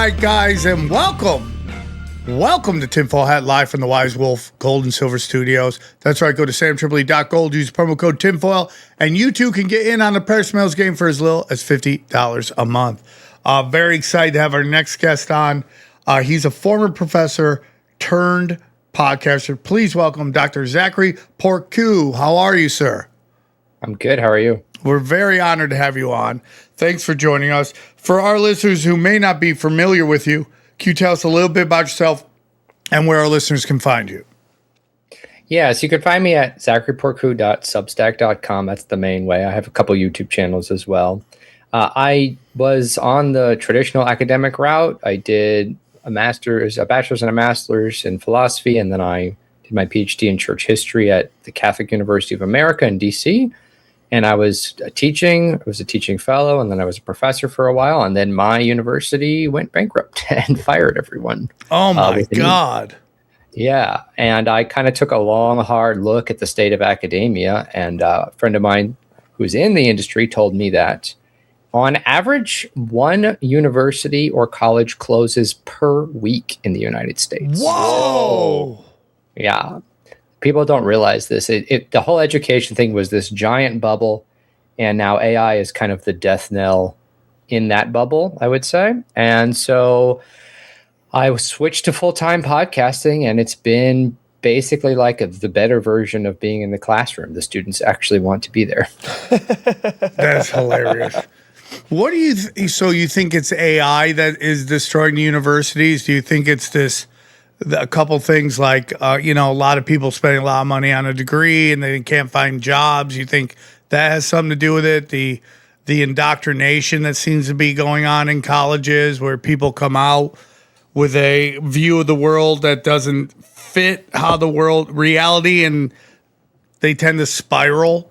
right, guys, and welcome. Welcome to Tinfoil Hat live from the Wise Wolf Gold and Silver Studios. That's right, go to samtripoli.gold, use promo code tinfoil, and you too can get in on the Paris Mills game for as little as $50 a month. Very excited to have our next guest on. He's a former professor turned podcaster. Please welcome Dr. Zachary Porcu. How are you, sir? I'm good. How are you? We're very honored to have you on. Thanks for joining us. For our listeners who may not be familiar with you, can you tell us a little bit about yourself and where our listeners can find you? Yeah, so you can find me at zacharyporcu.substack.com. That's the main way. I have a couple YouTube channels as well. I was on the traditional academic route. I did a bachelor's and a master's in philosophy, and then I did my PhD in church history at the Catholic University of America in DC. And I was a teaching fellow, and then I was a professor for a while, and then my university went bankrupt and fired everyone. Oh my God. Yeah. And I kind of took a long, hard look at the state of academia, and a friend of mine who's in the industry told me that on average, one university or college closes per week in the United States. Whoa. Yeah. People don't realize this. The whole education thing was this giant bubble, and now AI is kind of the death knell in that bubble, I would say. And so I switched to full-time podcasting, and it's been basically like the better version of being in the classroom. The students actually want to be there. That's hilarious. What do you so you think it's AI that is destroying the universities? Do you think it's a couple things like, a lot of people spending a lot of money on a degree and they can't find jobs? You think that has something to do with it? The indoctrination that seems to be going on in colleges, where people come out with a view of the world that doesn't fit reality, and they tend to spiral.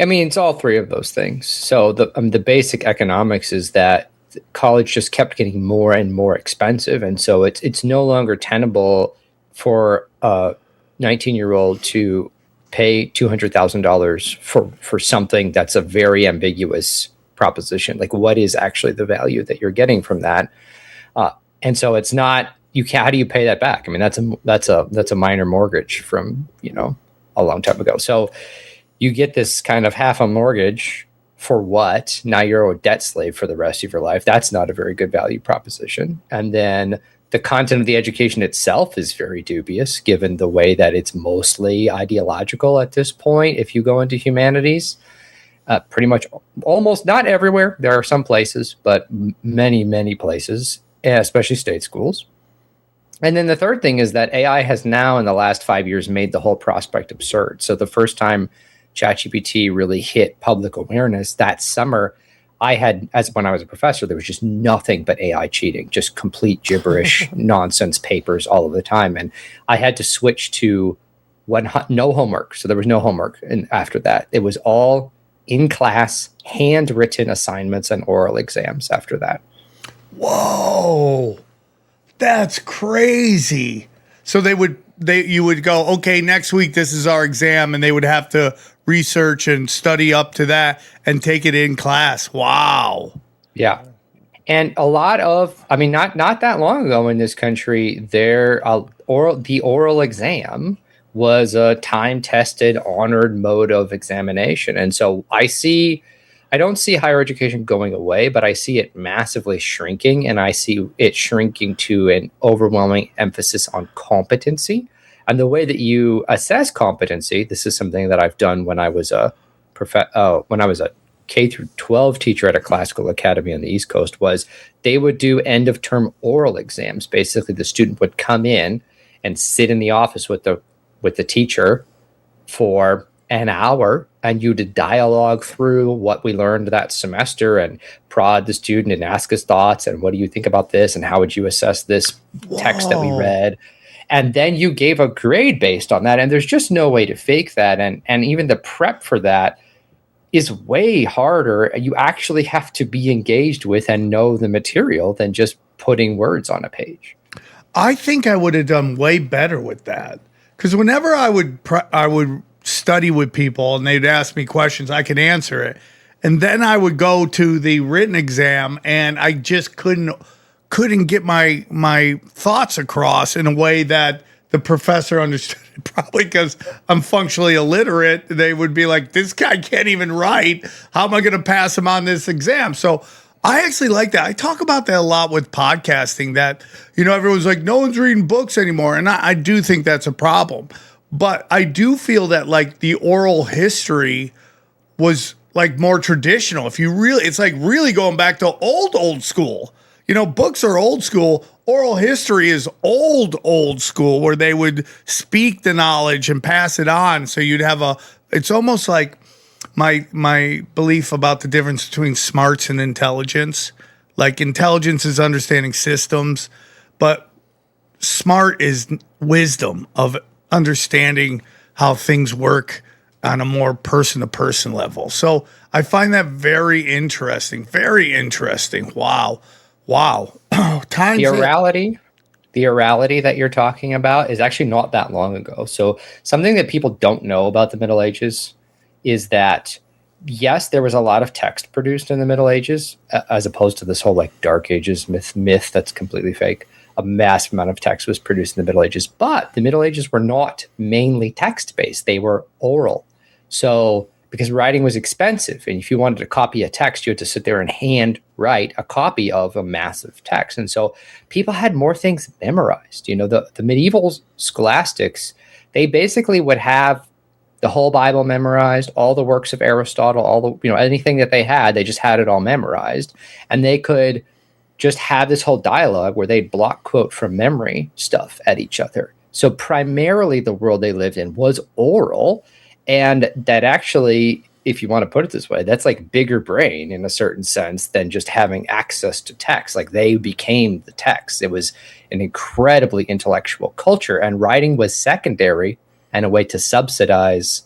I mean, it's all three of those things. So the basic economics is that college just kept getting more and more expensive, and so it's no longer tenable for a 19-year-old to pay $200,000 for something that's a very ambiguous proposition. Like, what is actually the value that you're getting from that? And so it's not how do you pay that back? I mean, that's a minor mortgage from a long time ago. So you get this kind of half a mortgage. For what? Now you're a debt slave for the rest of your life. That's not a very good value proposition. And then the content of the education itself is very dubious, given the way that it's mostly ideological at this point. If you go into humanities, pretty much almost not everywhere. There are some places, but many, many places, especially state schools. And then the third thing is that AI has now in the last 5 years made the whole prospect absurd. So the first time ChatGPT really hit public awareness that summer, when I was a professor, there was just nothing but AI cheating, just complete gibberish, nonsense papers all of the time. And I had to switch to no homework. So there was no homework. And after that, it was all in class, handwritten assignments and oral exams after that. Whoa, that's crazy. So you would go, okay, next week, this is our exam, and they would have to research and study up to that and take it in class. Wow. Yeah. And a lot of, not that long ago in this country, the oral exam was a time-tested, honored mode of examination. And so I don't see higher education going away, but I see it massively shrinking, and I see it shrinking to an overwhelming emphasis on competency. And the way that you assess competency, this is something that I've done when I was a K through 12 teacher at a classical academy on the East Coast, was they would do end of term oral exams. Basically, the student would come in and sit in the office with the teacher for an hour, and you'd dialogue through what we learned that semester and prod the student and ask his thoughts and what do you think about this and how would you assess this text that we read. And then you gave a grade based on that. And there's just no way to fake that. And even the prep for that is way harder. You actually have to be engaged with and know the material than just putting words on a page. I think I would have done way better with that. Because whenever I would study with people and they'd ask me questions, I could answer it. And then I would go to the written exam and I just couldn't couldn't get my thoughts across in a way that the professor understood it, probably because I'm functionally illiterate. They would be like, this guy can't even write. How am I going to pass him on this exam? So I actually like that. I talk about that a lot with podcasting, that, everyone's like, no one's reading books anymore. And I do think that's a problem. But I do feel that like the oral history was like more traditional. It's like really going back to old school. Books are old school. Oral history is old school, where they would speak the knowledge and pass it on. So you'd have it's almost like my belief about the difference between smarts and intelligence. Like intelligence is understanding systems, but smart is wisdom of understanding how things work on a more person-to-person level. So I find that very interesting. Very interesting. Wow. The orality that you're talking about is actually not that long ago. So something that people don't know about the Middle Ages is that, yes, there was a lot of text produced in the Middle Ages, as opposed to this whole like Dark Ages myth that's completely fake. A massive amount of text was produced in the Middle Ages, but the Middle Ages were not mainly text-based. They were oral. So because writing was expensive, and if you wanted to copy a text, you had to sit there and hand write a copy of a massive text. And so people had more things memorized. The medieval scholastics, they basically would have the whole Bible memorized, all the works of Aristotle, all the, anything that they just had it all memorized. And they could just have this whole dialogue where they'd block quote from memory stuff at each other. So primarily the world they lived in was oral. And that actually, if you want to put it this way, that's like bigger brain in a certain sense than just having access to text. Like they became the text. It was an incredibly intellectual culture, and writing was secondary and a way to subsidize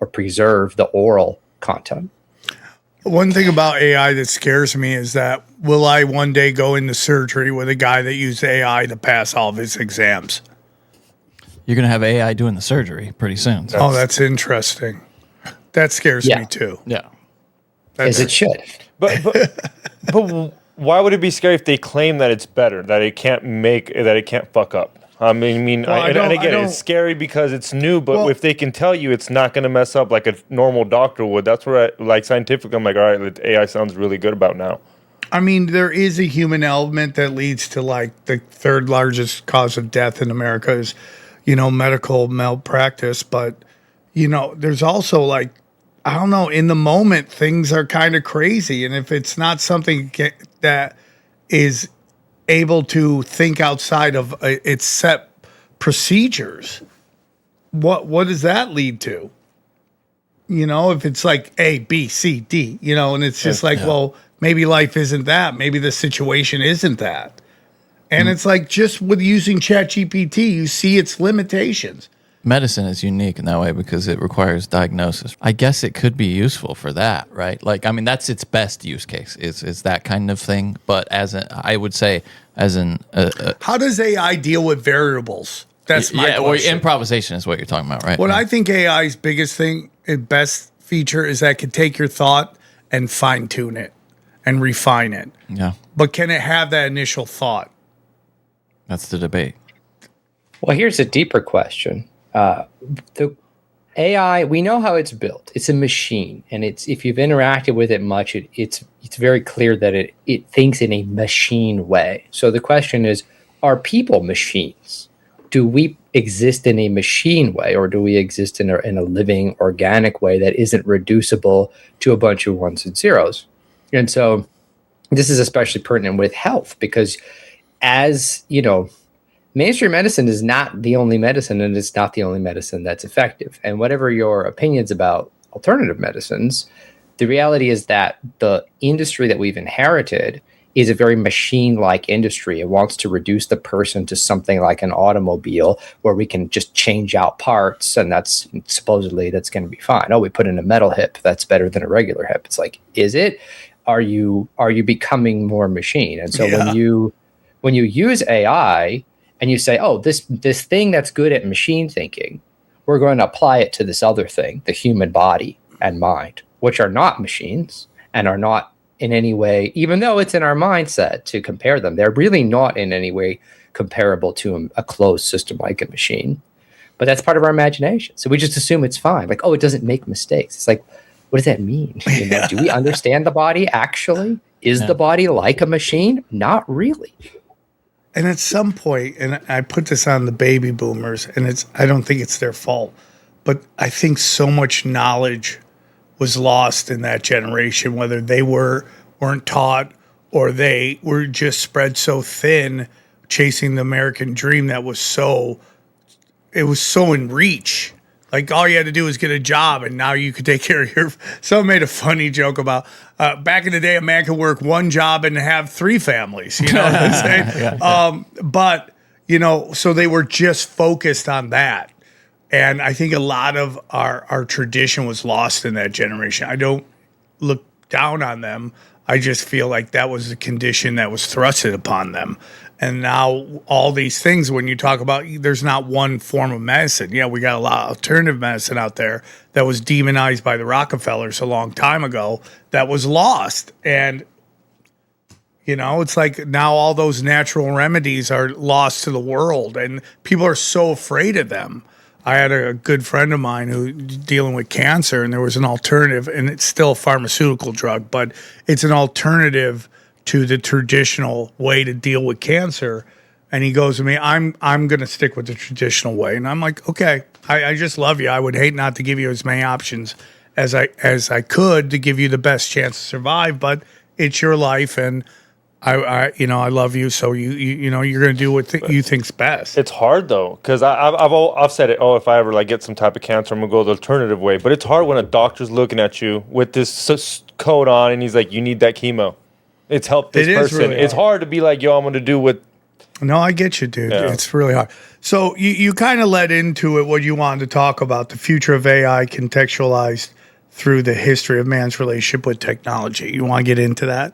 or preserve the oral content. One thing about AI that scares me is that will I one day go into surgery with a guy that used AI to pass all of his exams? You're going to have AI doing the surgery pretty soon. So. That's interesting. That scares me too. Yeah. As it should. But why would it be scary if they claim that it's better, that it can't fuck up? I mean, it's scary because it's new, but if they can tell you it's not going to mess up like a normal doctor would, that's where scientifically, I'm like, all right, AI sounds really good about now. I mean, there is a human element that leads to like the third largest cause of death in America is, medical malpractice. But, there's also like, I don't know, in the moment, things are kind of crazy. And if it's not something that is able to think outside of its set procedures, what does that lead to? If it's like A, B, C, D, and it's just well, maybe life isn't that. Maybe the situation isn't that. And it's like just with using ChatGPT, you see its limitations. Medicine is unique in that way because it requires diagnosis. I guess it could be useful for that, right? Like, I mean, that's its best use case is that kind of thing. But I would say how does AI deal with variables? That's my question. Or improvisation is what you're talking about, right? What I think AI's biggest thing and best feature is that it can take your thought and fine tune it and refine it. Yeah. But can it have that initial thought? That's the debate. Well, here's a deeper question. The AI, we know how it's built. It's a machine, and if you've interacted with it much, it's very clear that it thinks in a machine way. So the question is, are people machines? Do we exist in a machine way, or do we exist in a living, organic way that isn't reducible to a bunch of ones and zeros? And so this is especially pertinent with health because, as you know, mainstream medicine is not the only medicine, and it's not the only medicine that's effective. And whatever your opinions about alternative medicines, the reality is that the industry that we've inherited is a very machine-like industry. It wants to reduce the person to something like an automobile where we can just change out parts, and that's supposedly that's going to be fine. Oh, we put in a metal hip. That's better than a regular hip. It's like, is it? Are you becoming more machine? And so when you use AI and you say, oh, this thing that's good at machine thinking, we're going to apply it to this other thing, the human body and mind, which are not machines and are not in any way, even though it's in our mindset to compare them. They're really not in any way comparable to a closed system like a machine. But that's part of our imagination. So we just assume it's fine. Like, oh, it doesn't make mistakes. It's like, what does that mean? Do we understand the body actually? Is the body like a machine? Not really. And at some point, and I put this on the baby boomers, and I don't think it's their fault, but I think so much knowledge was lost in that generation, whether they weren't taught or they were just spread so thin, chasing the American dream that was so in reach. Like all you had to do was get a job, and now you could take care of your. Someone made a funny joke about back in the day, a man could work one job and have 3 families. You know what I'm saying? But so they were just focused on that, and I think a lot of our tradition was lost in that generation. I don't look down on them. I just feel like that was the condition that was thrusted upon them. And now all these things, when you talk about, there's not one form of medicine. Yeah, we got a lot of alternative medicine out there that was demonized by the Rockefellers a long time ago that was lost. And, it's like now all those natural remedies are lost to the world and people are so afraid of them. I had a good friend of mine who dealing with cancer, and there was an alternative, and it's still a pharmaceutical drug, but it's an alternative to the traditional way to deal with cancer. And he goes to me, I'm going to stick with the traditional way. And I'm like, okay, I just love you. I would hate not to give you as many options as I could to give you the best chance to survive, but it's your life. And I love you. So you're going to do what you think's best. It's hard though. Cause I've said it. Oh, if I ever get some type of cancer, I'm gonna go the alternative way. But it's hard when a doctor's looking at you with this coat on and he's like, you need that chemo. It's helped this person. Really it's hard to be like, yo, I'm going to do what. No, I get you, dude. Yeah. It's really hard. So you kind of led into it what you wanted to talk about, the future of AI contextualized through the history of man's relationship with technology. You want to get into that?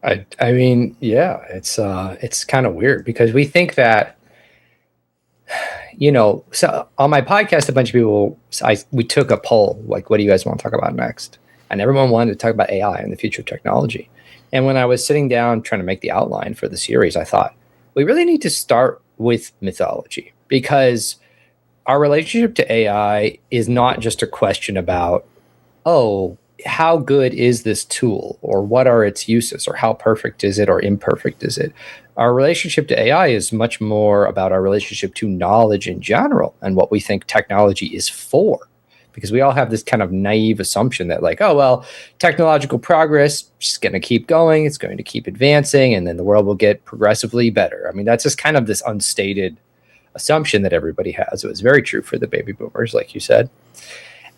I mean, yeah, it's kind of weird because we think that, so on my podcast, a bunch of people, we took a poll, like, what do you guys want to talk about next? And everyone wanted to talk about AI and the future of technology. And when I was sitting down trying to make the outline for the series, I thought, we really need to start with mythology because our relationship to AI is not just a question about, oh, how good is this tool or what are its uses or how perfect is it or imperfect is it? Our relationship to AI is much more about our relationship to knowledge in general and what we think technology is for. Because we all have this kind of naive assumption that like, oh, well, technological progress is going to keep going. It's going to keep advancing. And then the world will get progressively better. I mean, that's just kind of this unstated assumption that everybody has. It was very true for the baby boomers, like you said.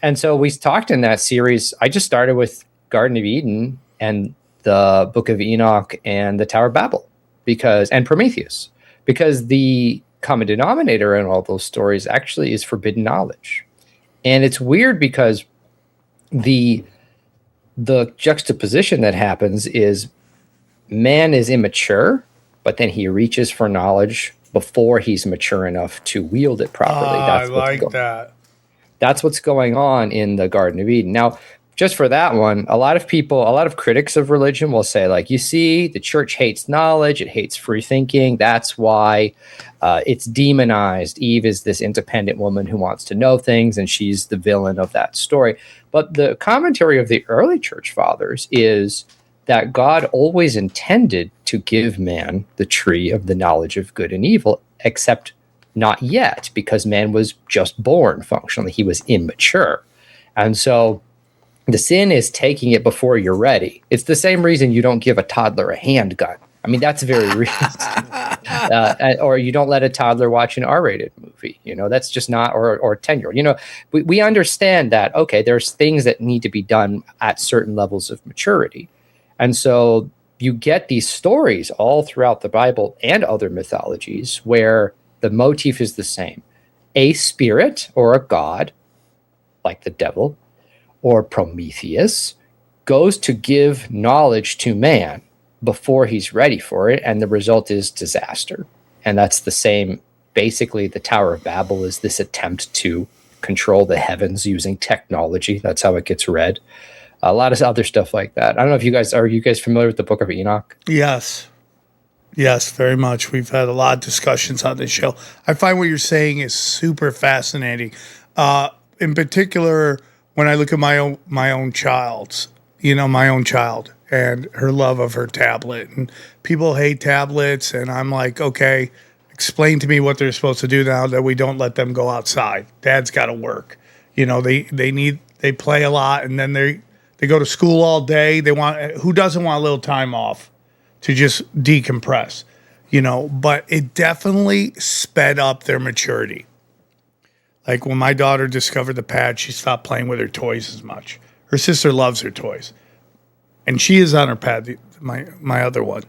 And so we talked in that series. I just started with Garden of Eden and the Book of Enoch and the Tower of Babel and Prometheus, because the common denominator in all those stories actually is forbidden knowledge. And it's weird because the juxtaposition that happens is man is immature, but then he reaches for knowledge before he's mature enough to wield it properly. That. That's what's going on in the Garden of Eden. Now, just for that one, a lot of critics of religion will say, like, you see, the church hates knowledge, it hates free thinking. That's why it's demonized. Eve is this independent woman who wants to know things, and she's the villain of that story. But the commentary of the early church fathers is that God always intended to give man the tree of the knowledge of good and evil, except not yet, because man was just born functionally. He was immature. And so the sin is taking it before you're ready. It's the same reason you don't give a toddler a handgun. I mean, that's very real. Or you don't let a toddler watch an R-rated movie. That's just not, or a 10-year-old. We understand that, okay, there's things that need to be done at certain levels of maturity. And so you get these stories all throughout the Bible and other mythologies where the motif is the same. A spirit or a god, like the devil, or Prometheus, goes to give knowledge to man before he's ready for it, and the result is disaster. And that's the same. Basically, the Tower of Babel is this attempt to control the heavens using technology. That's how it gets read. a lot of other stuff like that. I don't know if are you guys familiar with the Book of Enoch? Yes. Yes, very much. We've had a lot of discussions on this show. I find what you're saying is super fascinating. In particular, when I look at my own child and her love of her tablet. And people hate tablets, and I'm like, okay, explain to me what they're supposed to do now that we don't let them go outside. Dad's got to work. They play a lot, and then they go to school all day. Who doesn't want a little time off to just decompress, but it definitely sped up their maturity. Like when my daughter discovered the pad, she stopped playing with her toys as much. Her sister loves her toys, and she is on her pad, my other one.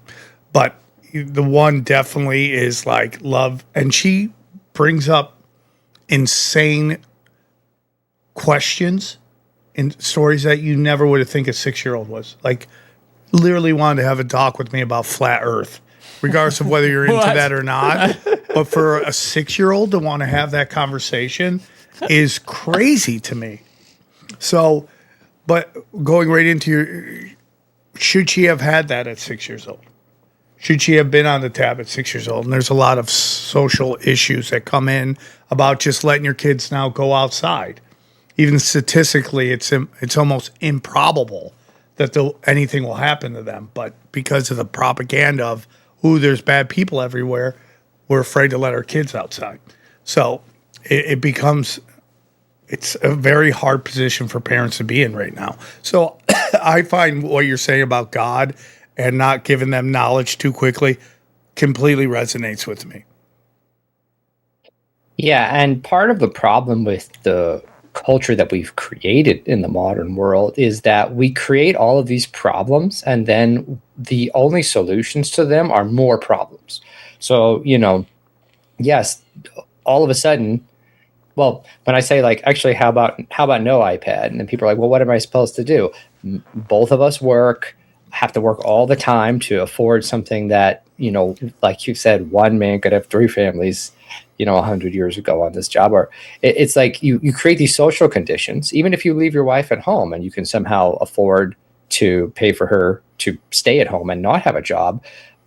But the one definitely is like love, and she brings up insane questions and stories that you never would have think a 6-year-old was. Like, literally wanted to have a talk with me about flat Earth, regardless of whether you're into that or not. But for a 6-year-old to want to have that conversation is crazy to me. So, but going right into should she have had that at 6 years old? Should she have been on the tab at 6 years old? And there's a lot of social issues that come in about just letting your kids now go outside. Even statistically, it's almost improbable that anything will happen to them. But because of the propaganda of, there's bad people everywhere, we're afraid to let our kids outside. So it's a very hard position for parents to be in right now. So I find what you're saying about God and not giving them knowledge too quickly completely resonates with me. Yeah, and part of the problem with the culture that we've created in the modern world is that we create all of these problems, and then the only solutions to them are more problems. So, yes, all of a sudden, well, when I say like, actually, how about no iPad? And then people are like, well, what am I supposed to do? Both of us have to work all the time to afford something that, like you said, one man could have 3 families, 100 years ago on this job. Or it's like you create these social conditions, even if you leave your wife at home and you can somehow afford to pay for her to stay at home and not have a job.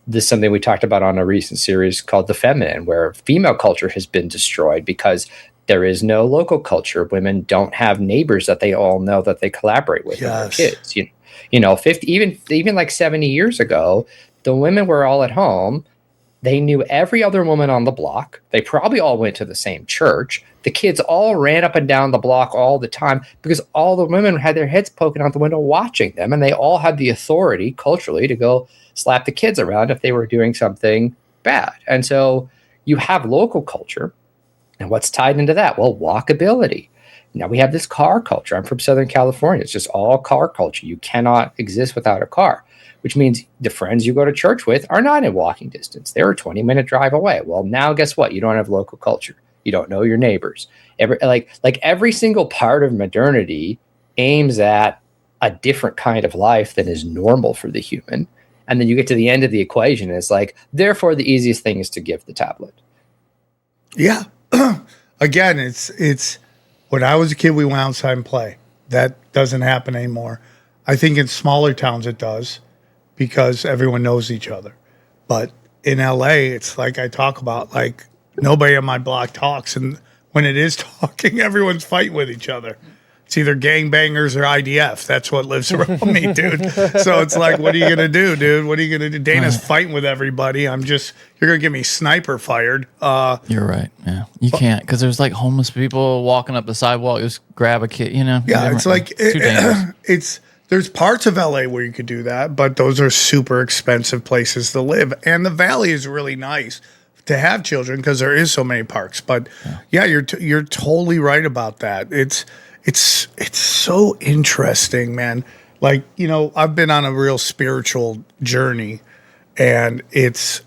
This is something we talked about on a recent series called The Feminine, where female culture has been destroyed because there is no local culture. Women don't have neighbors that they all know that they collaborate with. Yes. Their kids. 50, even like 70 years ago, the women were all at home. They knew every other woman on the block. They probably all went to the same church. The kids all ran up and down the block all the time because all the women had their heads poking out the window watching them, and they all had the authority culturally to go slap the kids around if they were doing something bad. And so you have local culture, and what's tied into that? Well, walkability. Now we have this car culture. I'm from Southern California. It's just all car culture. You cannot exist without a car, which means the friends you go to church with are not in walking distance. They're a 20-minute drive away. Well, now guess what? You don't have local culture. You don't know your neighbors. Every single part of modernity aims at a different kind of life than is normal for the human. And then you get to the end of the equation, and it's like, therefore, the easiest thing is to give the tablet. Yeah. Again, it's when I was a kid, we went outside and play. That doesn't happen anymore. I think in smaller towns it does because everyone knows each other. But in LA, it's like I talk about, like nobody on my block talks. And when it is talking, everyone's fighting with each other. It's either gangbangers or IDF. That's what lives around me, dude. So it's like, what are you going to do, dude? What are you going to do? Dana's fighting with everybody. You're going to get me sniper fired. You're right. Yeah. You can't, because there's like homeless people walking up the sidewalk, just grab a kid, Yeah, it's like, too dangerous. There's parts of LA where you could do that, but those are super expensive places to live. And the Valley is really nice to have children because there is so many parks. But yeah, you're totally right about that. It's so interesting, man. Like, I've been on a real spiritual journey, and it's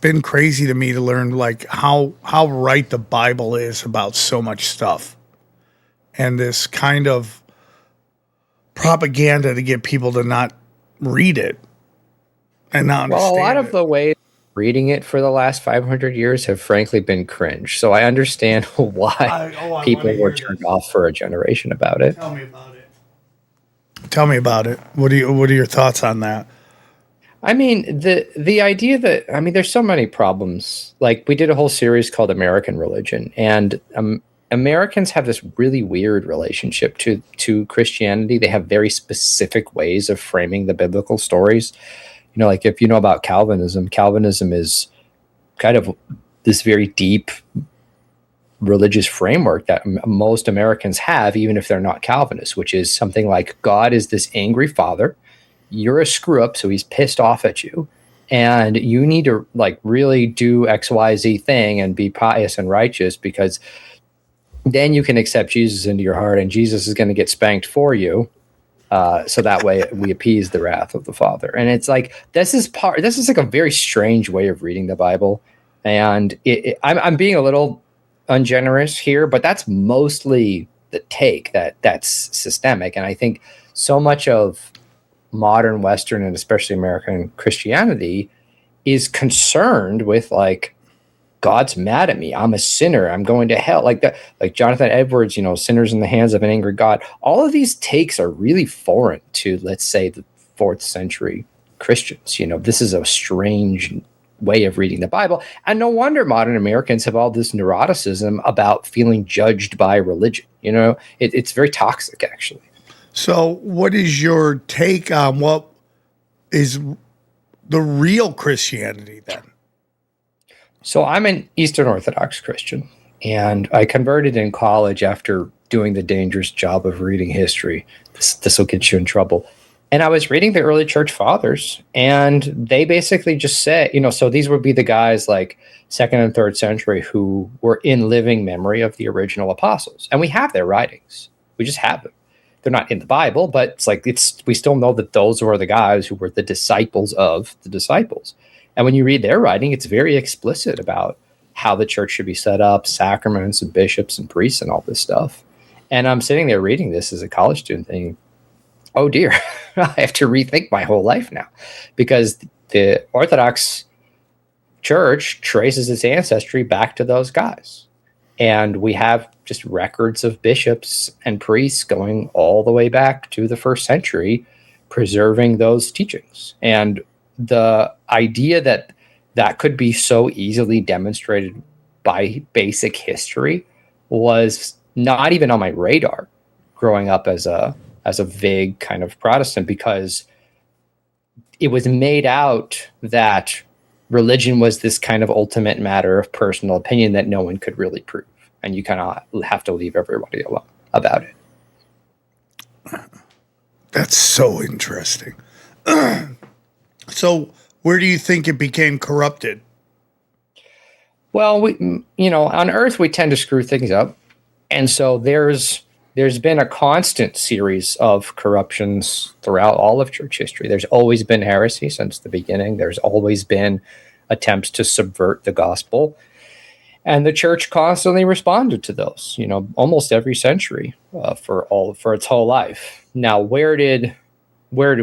been crazy to me to learn like how right the Bible is about so much stuff. And this kind of propaganda to get people to not read it and not understand. Well, a lot of the ways reading it for the last 500 years have frankly been cringe. So I understand why people were turned off for a generation about it. Tell me about it. Tell me about it. What are your thoughts on that? I mean, the idea that, I mean, there's so many problems. Like, we did a whole series called American Religion, and Americans have this really weird relationship to Christianity. They have very specific ways of framing the biblical stories. You know, like if you know about Calvinism, Calvinism is kind of this very deep religious framework that most Americans have, even if they're not Calvinists, which is something like God is this angry father. You're a screw up, so he's pissed off at you, and you need to like really do XYZ thing and be pious and righteous, because then you can accept Jesus into your heart, and Jesus is going to get spanked for you. So that way we appease the wrath of the Father. And it's like, this is like a very strange way of reading the Bible. And I'm being a little ungenerous here, but that's mostly the take that's systemic. And I think so much of modern Western and especially American Christianity is concerned with like, God's mad at me. I'm a sinner. I'm going to hell. Like that, like Jonathan Edwards, you know, sinners in the hands of an angry God. All of these takes are really foreign to, let's say, the 4th century Christians. You know, this is a strange way of reading the Bible. And no wonder modern Americans have all this neuroticism about feeling judged by religion. You know, it's very toxic, actually. So what is your take on what is the real Christianity then? So I'm an Eastern Orthodox Christian, and I converted in college after doing the dangerous job of reading history. This will get you in trouble. And I was reading the early church fathers, and they basically just said, you know, so these would be the guys like 2nd and 3rd century who were in living memory of the original apostles. And we have their writings. We just have them. They're not in the Bible, but it's like, we still know that those were the guys who were the disciples of the disciples. And when you read their writing, it's very explicit about how the church should be set up, sacraments and bishops and priests and all this stuff. And I'm sitting there reading this as a college student thinking, oh dear, I have to rethink my whole life now, because the Orthodox Church traces its ancestry back to those guys. And we have just records of bishops and priests going all the way back to the 1st century, preserving those teachings. And the idea that could be so easily demonstrated by basic history was not even on my radar growing up as a vague kind of Protestant, because it was made out that religion was this kind of ultimate matter of personal opinion that no one could really prove. And you kind of have to leave everybody alone about it. That's so interesting. So where do you think it became corrupted? Well, on Earth, we tend to screw things up. And so there's been a constant series of corruptions throughout all of church history. There's always been heresy since the beginning. There's always been attempts to subvert the gospel. And the church constantly responded to those, almost every century for its whole life. Now, where did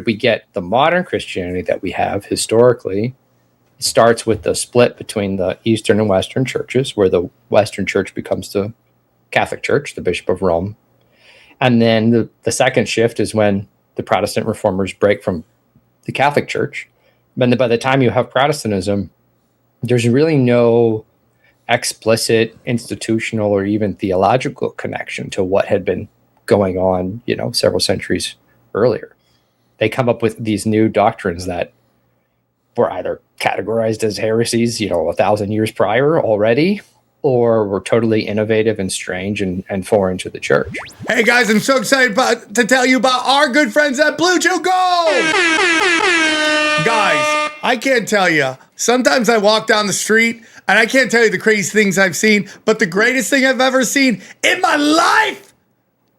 we get the modern Christianity that we have historically? It starts with the split between the Eastern and Western churches, where the Western church becomes the Catholic Church, the Bishop of Rome. And then the second shift is when the Protestant reformers break from the Catholic Church. But by the time you have Protestantism, there's really no explicit institutional or even theological connection to what had been going on, several centuries earlier. They come up with these new doctrines that were either categorized as heresies, 1,000 years prior already, or were totally innovative and strange and foreign to the church. Hey guys, I'm so excited to tell you about our good friends at Blue Chew Gold! Guys, I can't tell you. Sometimes I walk down the street and I can't tell you the crazy things I've seen, but the greatest thing I've ever seen in my life,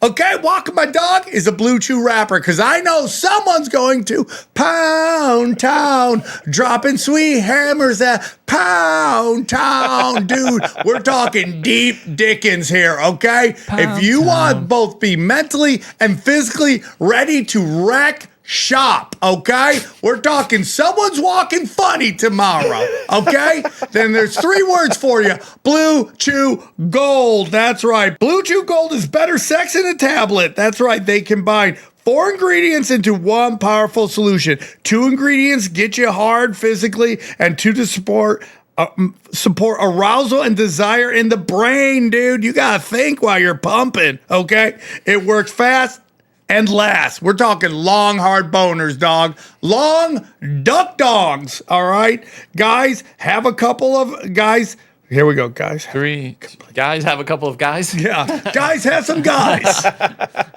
okay, walking my dog, is a Blue Chew wrapper, because I know someone's going to Pound Town, dropping sweet hammers at Pound Town. Dude, we're talking deep Dickens here, okay? If you want both be mentally and physically ready to wreck shop, okay? We're talking someone's walking funny tomorrow, okay? Then there's 3 words for you. Blue Chew Gold. That's right. Blue Chew Gold is better sex in a tablet. That's right. They combine 4 ingredients into one powerful solution. 2 ingredients get you hard physically, and 2 to support arousal and desire in the brain, dude. You gotta think while you're pumping, okay? It works fast and lasts. We're talking long, hard boners, dog. Long duck dogs, all right? Guys, have a couple of guys. Here we go, guys. 3 guys have a couple of guys. Yeah, guys, have some guys.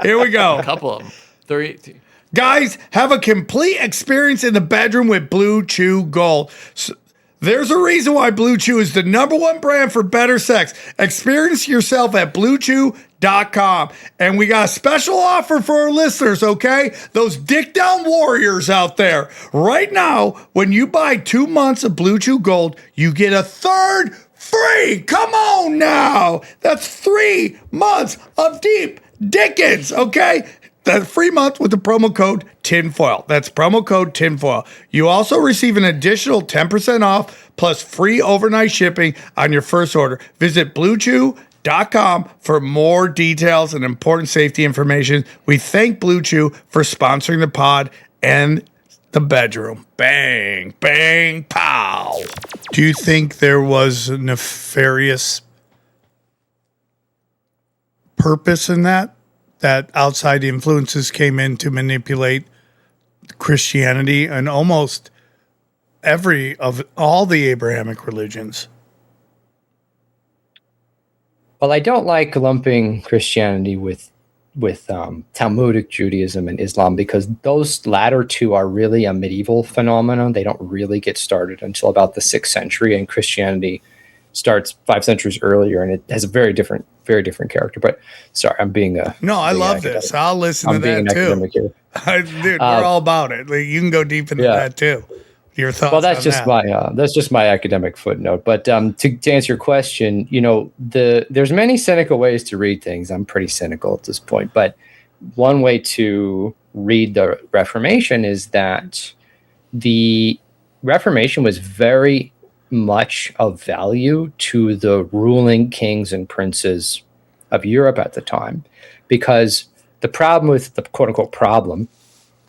Here we go. A couple of them. 3. Guys, have a complete experience in the bedroom with Blue Chew Gold. There's a reason why Blue Chew is the #1 brand for better sex. Experience yourself at BlueChew.com. And we got a special offer for our listeners, okay? Those dick down warriors out there. Right now, when you buy 2 months of Blue Chew Gold, you get a 3rd free. Come on now. That's 3 months of deep dickens, okay? That free month with the promo code TINFOIL. That's promo code TINFOIL. You also receive an additional 10% off plus free overnight shipping on your first order. Visit BlueChew.com for more details and important safety information. We thank Blue Chew for sponsoring the pod and the bedroom. Bang, bang, pow. Do you think there was a nefarious purpose in that outside influences came in to manipulate Christianity and almost all the Abrahamic religions? Well, I don't like lumping Christianity with Talmudic Judaism and Islam, because those latter two are really a medieval phenomenon. They don't really get started until about the 6th century, and Christianity starts 5 centuries earlier, and it has a very different character. But sorry, I'm being a I love this. I'll listen to that too. Dude, we're all about it. Like, you can go deep into that too. Your thoughts? Well, that's just my academic footnote. But to answer your question, there's many cynical ways to read things. I'm pretty cynical at this point, but one way to read the Reformation is that the Reformation was very much of value to the ruling kings and princes of Europe at the time, because the problem with the quote unquote problem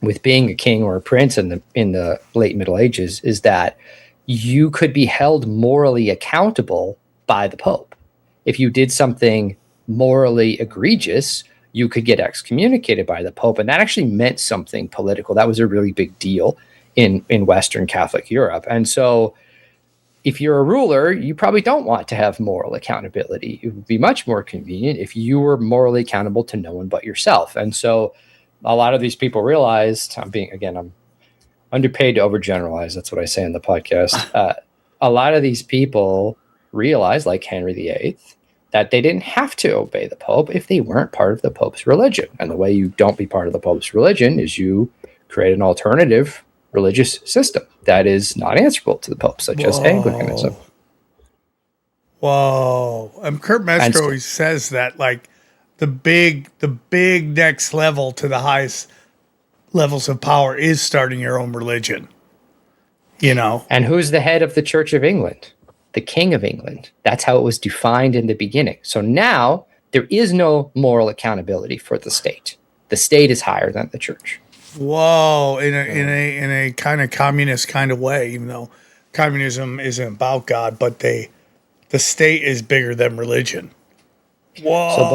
with being a king or a prince in the late Middle Ages is that you could be held morally accountable by the Pope. If you did something morally egregious, you could get excommunicated by the Pope, and that actually meant something political. That was a really big deal in Western Catholic Europe. And so if you're a ruler, you probably don't want to have moral accountability. It would be much more convenient if you were morally accountable to no one but yourself. And so a lot of these people realized, I'm underpaid to overgeneralize. That's what I say in the podcast. A lot of these people realized, like Henry VIII, that they didn't have to obey the Pope if they weren't part of the Pope's religion. And the way you don't be part of the Pope's religion is you create an alternative religious system that is not answerable to the Pope, such as Anglicanism. Whoa. Kurt Mestre always says that, like, the big next level to the highest levels of power is starting your own religion. And who's the head of the Church of England? The King of England. That's how it was defined in the beginning. So now there is no moral accountability for the state. The state is higher than the church. Whoa, in a kind of communist kind of way, even though communism isn't about God, but the state is bigger than religion. Whoa. So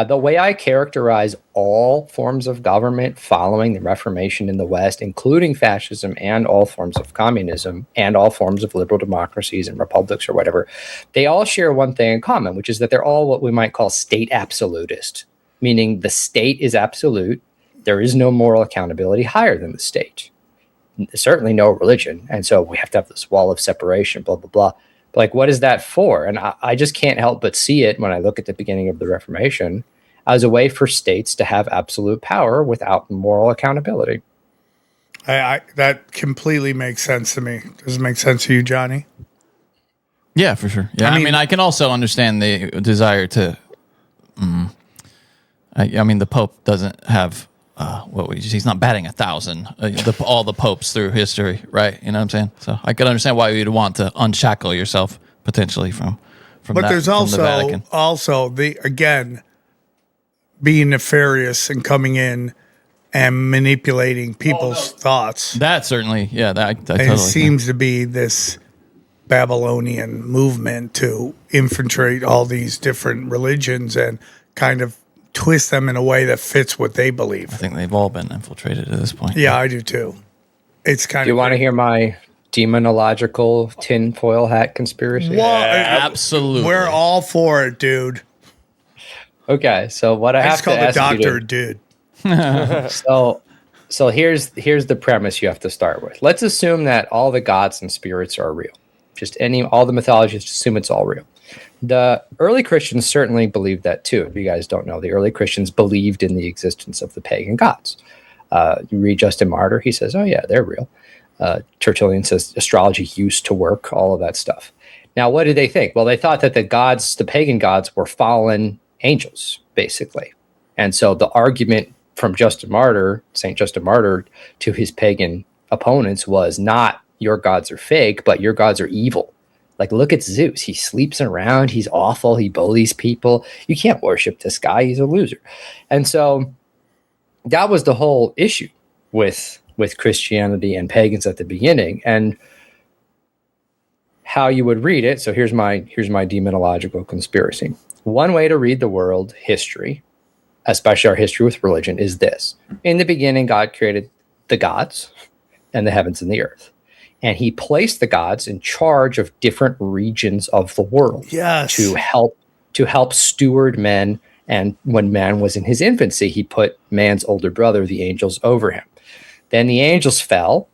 the way I characterize all forms of government following the Reformation in the West, including fascism and all forms of communism and all forms of liberal democracies and republics or whatever, they all share one thing in common, which is that they're all what we might call state absolutist, meaning the state is absolute. There is no moral accountability higher than the state. Certainly no religion. And so we have to have this wall of separation, blah, blah, blah. But like, what is that for? And I just can't help but see it when I look at the beginning of the Reformation as a way for states to have absolute power without moral accountability. That completely makes sense to me. Does it make sense to you, Johnny? Yeah, for sure. Yeah, I mean, I can also understand the desire to. The Pope doesn't have. He's not batting 1,000. All the popes through history, right? You know what I'm saying? So I can understand why you'd want to unshackle yourself potentially from. But there's from the Vatican. also being nefarious and coming in and manipulating people's thoughts. That certainly, yeah, that I And totally it seems to be this Babylonian movement to infiltrate all these different religions and kind of twist them in a way that fits what they believe. I think they've all been infiltrated at this point. Yeah, I do too. It's kind Do of. you want to hear my demonological tinfoil hat conspiracy? Well, Absolutely. We're all for it, dude. Okay, so what I I have just to call the ask doctor, you dude. so here's the premise you have to start with. Let's assume that all the gods and spirits are real. All the mythologies, just assume it's all real. The early Christians certainly believed that too. If you guys don't know, the early Christians believed in the existence of the pagan gods. You read Justin Martyr, he says, oh yeah, they're real. Tertullian says astrology used to work, all of that stuff. Now, what did they think? Well, they thought that the pagan gods were fallen angels, basically. And so the argument from St. Justin Martyr to his pagan opponents was not your gods are fake, but your gods are evil. Like, look at Zeus. He sleeps around. He's awful. He bullies people. You can't worship this guy. He's a loser. And so that was the whole issue with Christianity and pagans at the beginning, and how you would read it. So here's my demonological conspiracy. One way to read the world history, especially our history with religion, is this. In the beginning, God created the gods and the heavens and the earth. And he placed the gods in charge of different regions of the world to help steward men. And when man was in his infancy, he put man's older brother, the angels, over him. Then the angels fell,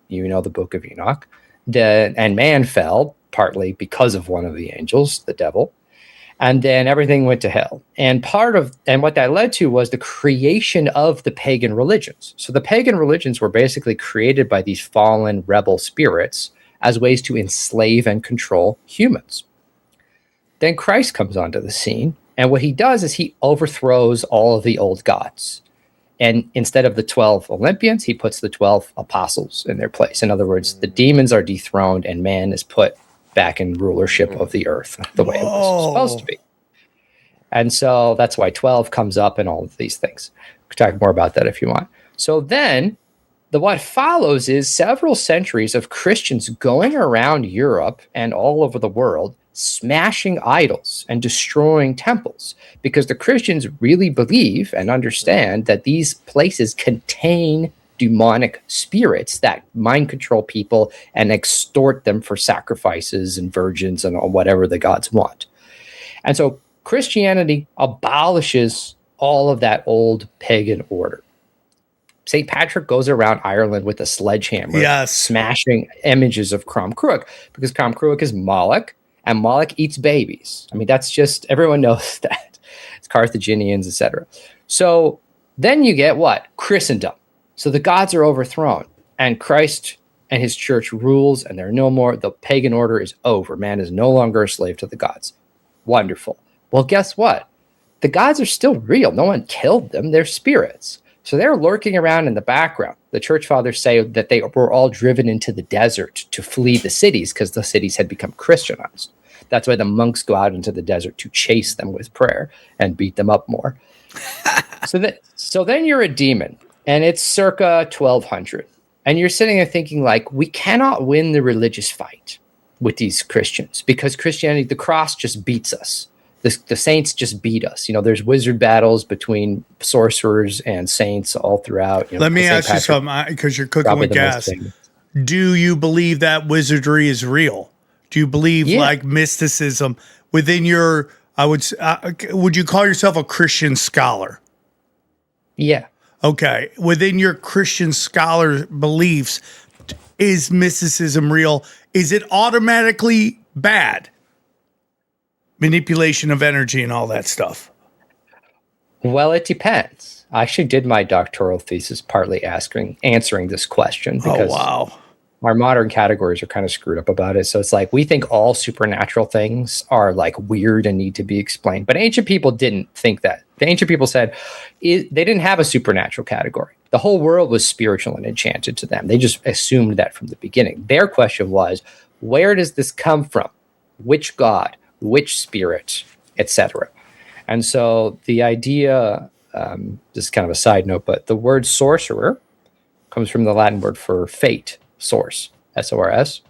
you know, the book of Enoch, and man fell partly because of one of the angels, the devil. And then everything went to hell. And what that led to was the creation of the pagan religions. So the pagan religions were basically created by these fallen rebel spirits as ways to enslave and control humans. Then Christ comes onto the scene, and what he does is he overthrows all of the old gods. And instead of the 12 Olympians, he puts the 12 apostles in their place. In other words, the demons are dethroned and man is put back in rulership of the earth the way it was supposed to be. And so that's why 12 comes up and all of these things. We can talk more about that if you want. So then what follows is several centuries of Christians going around Europe and all over the world, smashing idols and destroying temples, because the Christians really believe and understand that these places contain demonic spirits that mind control people and extort them for sacrifices and virgins and whatever the gods want. And so Christianity abolishes all of that old pagan order. St. Patrick goes around Ireland with a sledgehammer, smashing images of Crom Cruach, because Crom Cruach is Moloch, and Moloch eats babies. I mean, that's just, everyone knows that. It's Carthaginians, etc. So then you get what? Christendom. So the gods are overthrown, and Christ and his church rules, and they're no more. The pagan order is over. Man is no longer a slave to the gods. Wonderful. Well, guess what? The gods are still real. No one killed them. They're spirits. So they're lurking around in the background. The church fathers say that they were all driven into the desert to flee the cities because the cities had become Christianized. That's why the monks go out into the desert to chase them with prayer and beat them up more. So then you're a demon. And it's circa 1200. And you're sitting there thinking, like, we cannot win the religious fight with these Christians because Christianity, the cross just beats us. The saints just beat us. You know, there's wizard battles between sorcerers and saints all throughout. You know, let me ask you something, because you're cooking with gas. Do you believe that wizardry is real? Do you believe like mysticism within your, would you call yourself a Christian scholar? Yeah. Okay, within your Christian scholar beliefs, is mysticism real? Is it automatically bad? Manipulation of energy and all that stuff. Well, it depends. I actually did my doctoral thesis partly answering this question because our modern categories are kind of screwed up about it. So it's like we think all supernatural things are like weird and need to be explained. But ancient people didn't think that. The ancient people said they didn't have a supernatural category. The whole world was spiritual and enchanted to them. They just assumed that from the beginning. Their question was, where does this come from? Which god? Which spirit? Etc. And so the idea This is kind of a side note, but the word sorcerer comes from the Latin word for fate, source, S-O-R-S.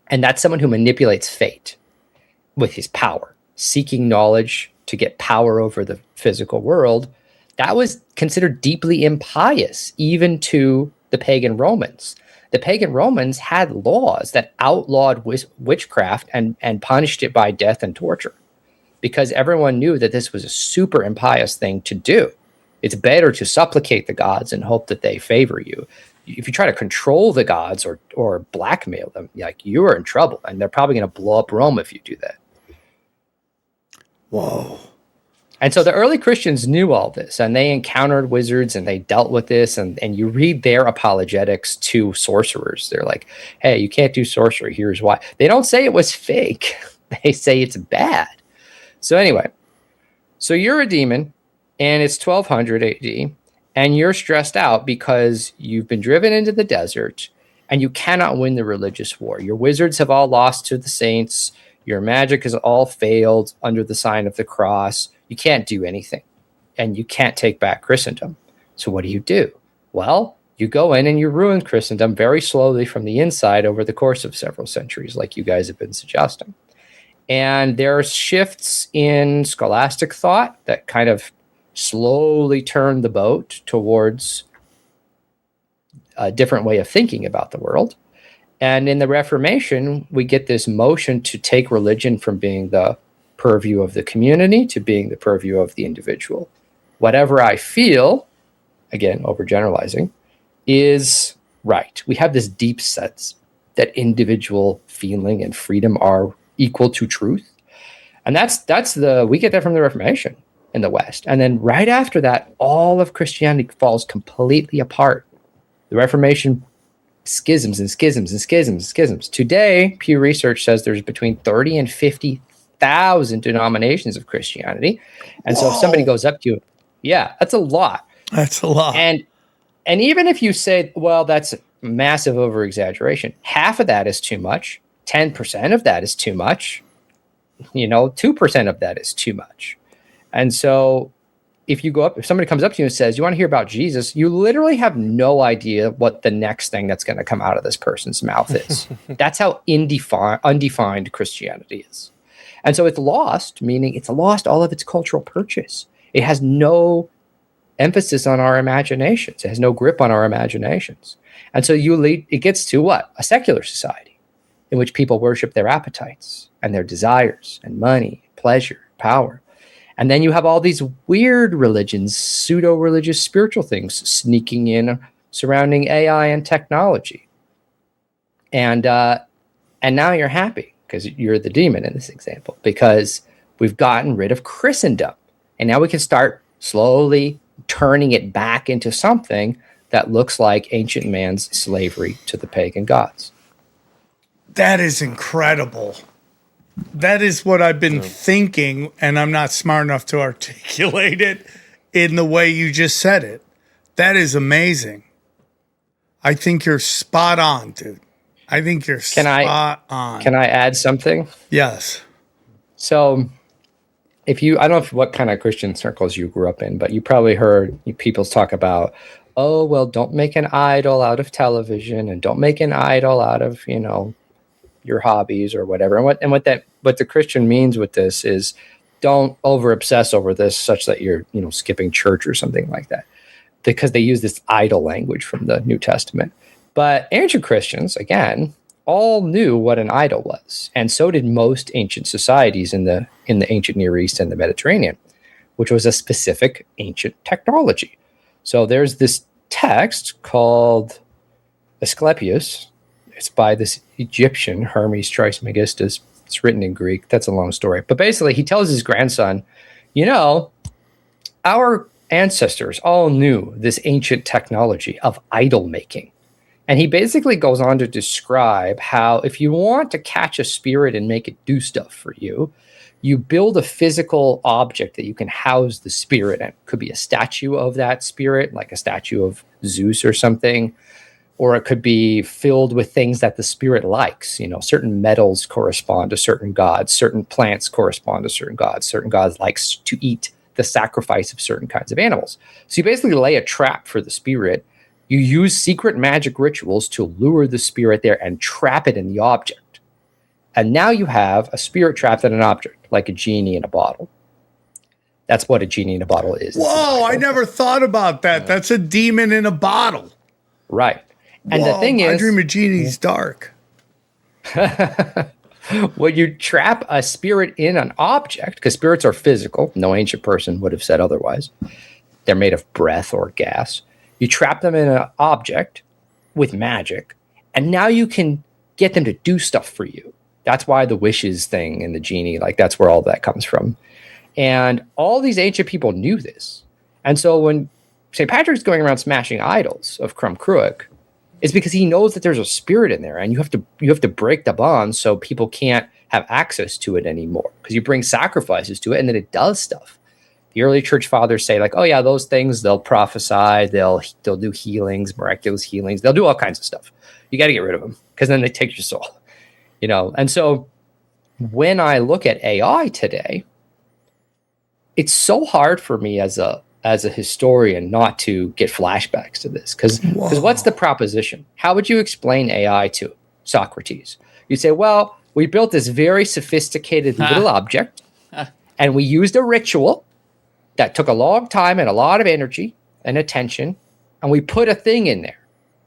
And that's someone who manipulates fate with his power, seeking knowledge to get power over the physical world. That was considered deeply impious, even to the pagan Romans. The pagan Romans had laws that outlawed witchcraft and punished it by death and torture, because everyone knew that this was a super impious thing to do. It's better to supplicate the gods and hope that they favor you. If you try to control the gods or blackmail them, like, you are in trouble, and they're probably going to blow up Rome if you do that. Whoa. And so the early Christians knew all this, and they encountered wizards, and they dealt with this. And you read their apologetics to sorcerers. They're like, hey, you can't do sorcery. Here's why. They don't say it was fake. They say it's bad. So anyway, so you're a demon, and it's 1200 AD, and you're stressed out because you've been driven into the desert, and you cannot win the religious war. Your wizards have all lost to the saints. Your magic has all failed under the sign of the cross. You can't do anything, and you can't take back Christendom. So what do? Well, you go in and you ruin Christendom very slowly from the inside over the course of several centuries, like you guys have been suggesting. And there are shifts in scholastic thought that kind of slowly turn the boat towards a different way of thinking about the world. And in the Reformation, we get this motion to take religion from being the purview of the community to being the purview of the individual. Whatever I feel, again, overgeneralizing, is right. We have this deep sense that individual feeling and freedom are equal to truth. And we get that from the Reformation in the West. And then right after that, all of Christianity falls completely apart. The Reformation schisms and schisms and schisms and schisms. Today, Pew Research says there's between 30 and 50,000 denominations of Christianity. And so if somebody goes up to you, yeah, that's a lot. That's a lot. And even if you say, well, that's massive over-exaggeration, half of that is too much, 10% of that is too much, 2% of that is too much. And so if somebody comes up to you and says, you want to hear about Jesus, you literally have no idea what the next thing that's going to come out of this person's mouth is. That's how undefined Christianity is. And so it's lost, meaning it's lost all of its cultural purchase. It has no emphasis on our imaginations. It has no grip on our imaginations. And so it gets to what? A secular society in which people worship their appetites and their desires and money, pleasure, power. And then you have all these weird religions, pseudo-religious spiritual things sneaking in surrounding AI and technology. And now you're happy because you're the demon in this example, because we've gotten rid of Christendom. And now we can start slowly turning it back into something that looks like ancient man's slavery to the pagan gods. That is incredible. That is what I've been thinking, and I'm not smart enough to articulate it in the way you just said it. That is amazing. I think you're spot on, dude. I think you're spot on. Can I add something? Yes. So I don't know what kind of Christian circles you grew up in, but you probably heard people talk about, oh, well, don't make an idol out of television, and don't make an idol out of, your hobbies or whatever. And what the Christian means with this is, don't over obsess over this such that you're, skipping church or something like that, because they use this idol language from the New Testament. But ancient Christians, again, all knew what an idol was. And so did most ancient societies in the ancient Near East and the Mediterranean, which was a specific ancient technology. So there's this text called Asclepius. It's by this Egyptian, Hermes Trismegistus. It's written in Greek. That's a long story. But basically, he tells his grandson, our ancestors all knew this ancient technology of idol making. And he basically goes on to describe how if you want to catch a spirit and make it do stuff for you, you build a physical object that you can house the spirit in. It could be a statue of that spirit, like a statue of Zeus or something. Or it could be filled with things that the spirit likes. Certain metals correspond to certain gods. Certain plants correspond to certain gods. Certain gods likes to eat the sacrifice of certain kinds of animals. So you basically lay a trap for the spirit. You use secret magic rituals to lure the spirit there and trap it in the object. And now you have a spirit trapped in an object, like a genie in a bottle. That's what a genie in a bottle is. Whoa, I never thought about that. That's a demon in a bottle. Right. And the thing is, I dream of genies dark. when you trap a spirit in an object, because spirits are physical, no ancient person would have said otherwise. They're made of breath or gas. You trap them in an object with magic, and now you can get them to do stuff for you. That's why the wishes thing and the genie, like that's where all that comes from. And all these ancient people knew this. And so when St. Patrick's going around smashing idols of Crum Cruach, it's because he knows that there's a spirit in there, and you have to break the bond so people can't have access to it anymore, because you bring sacrifices to it and then it does stuff. The early church fathers say, like, oh yeah, those things, they'll prophesy, they'll do healings, miraculous healings, they'll do all kinds of stuff. You got to get rid of them, because then they take your soul, you know. And so when I look at AI today, it's so hard for me as a historian not to get flashbacks to this, because what's the proposition? How would you explain AI to Socrates? You'd say, well, we built this very sophisticated little object, and we used a ritual that took a long time and a lot of energy and attention, and we put a thing in there,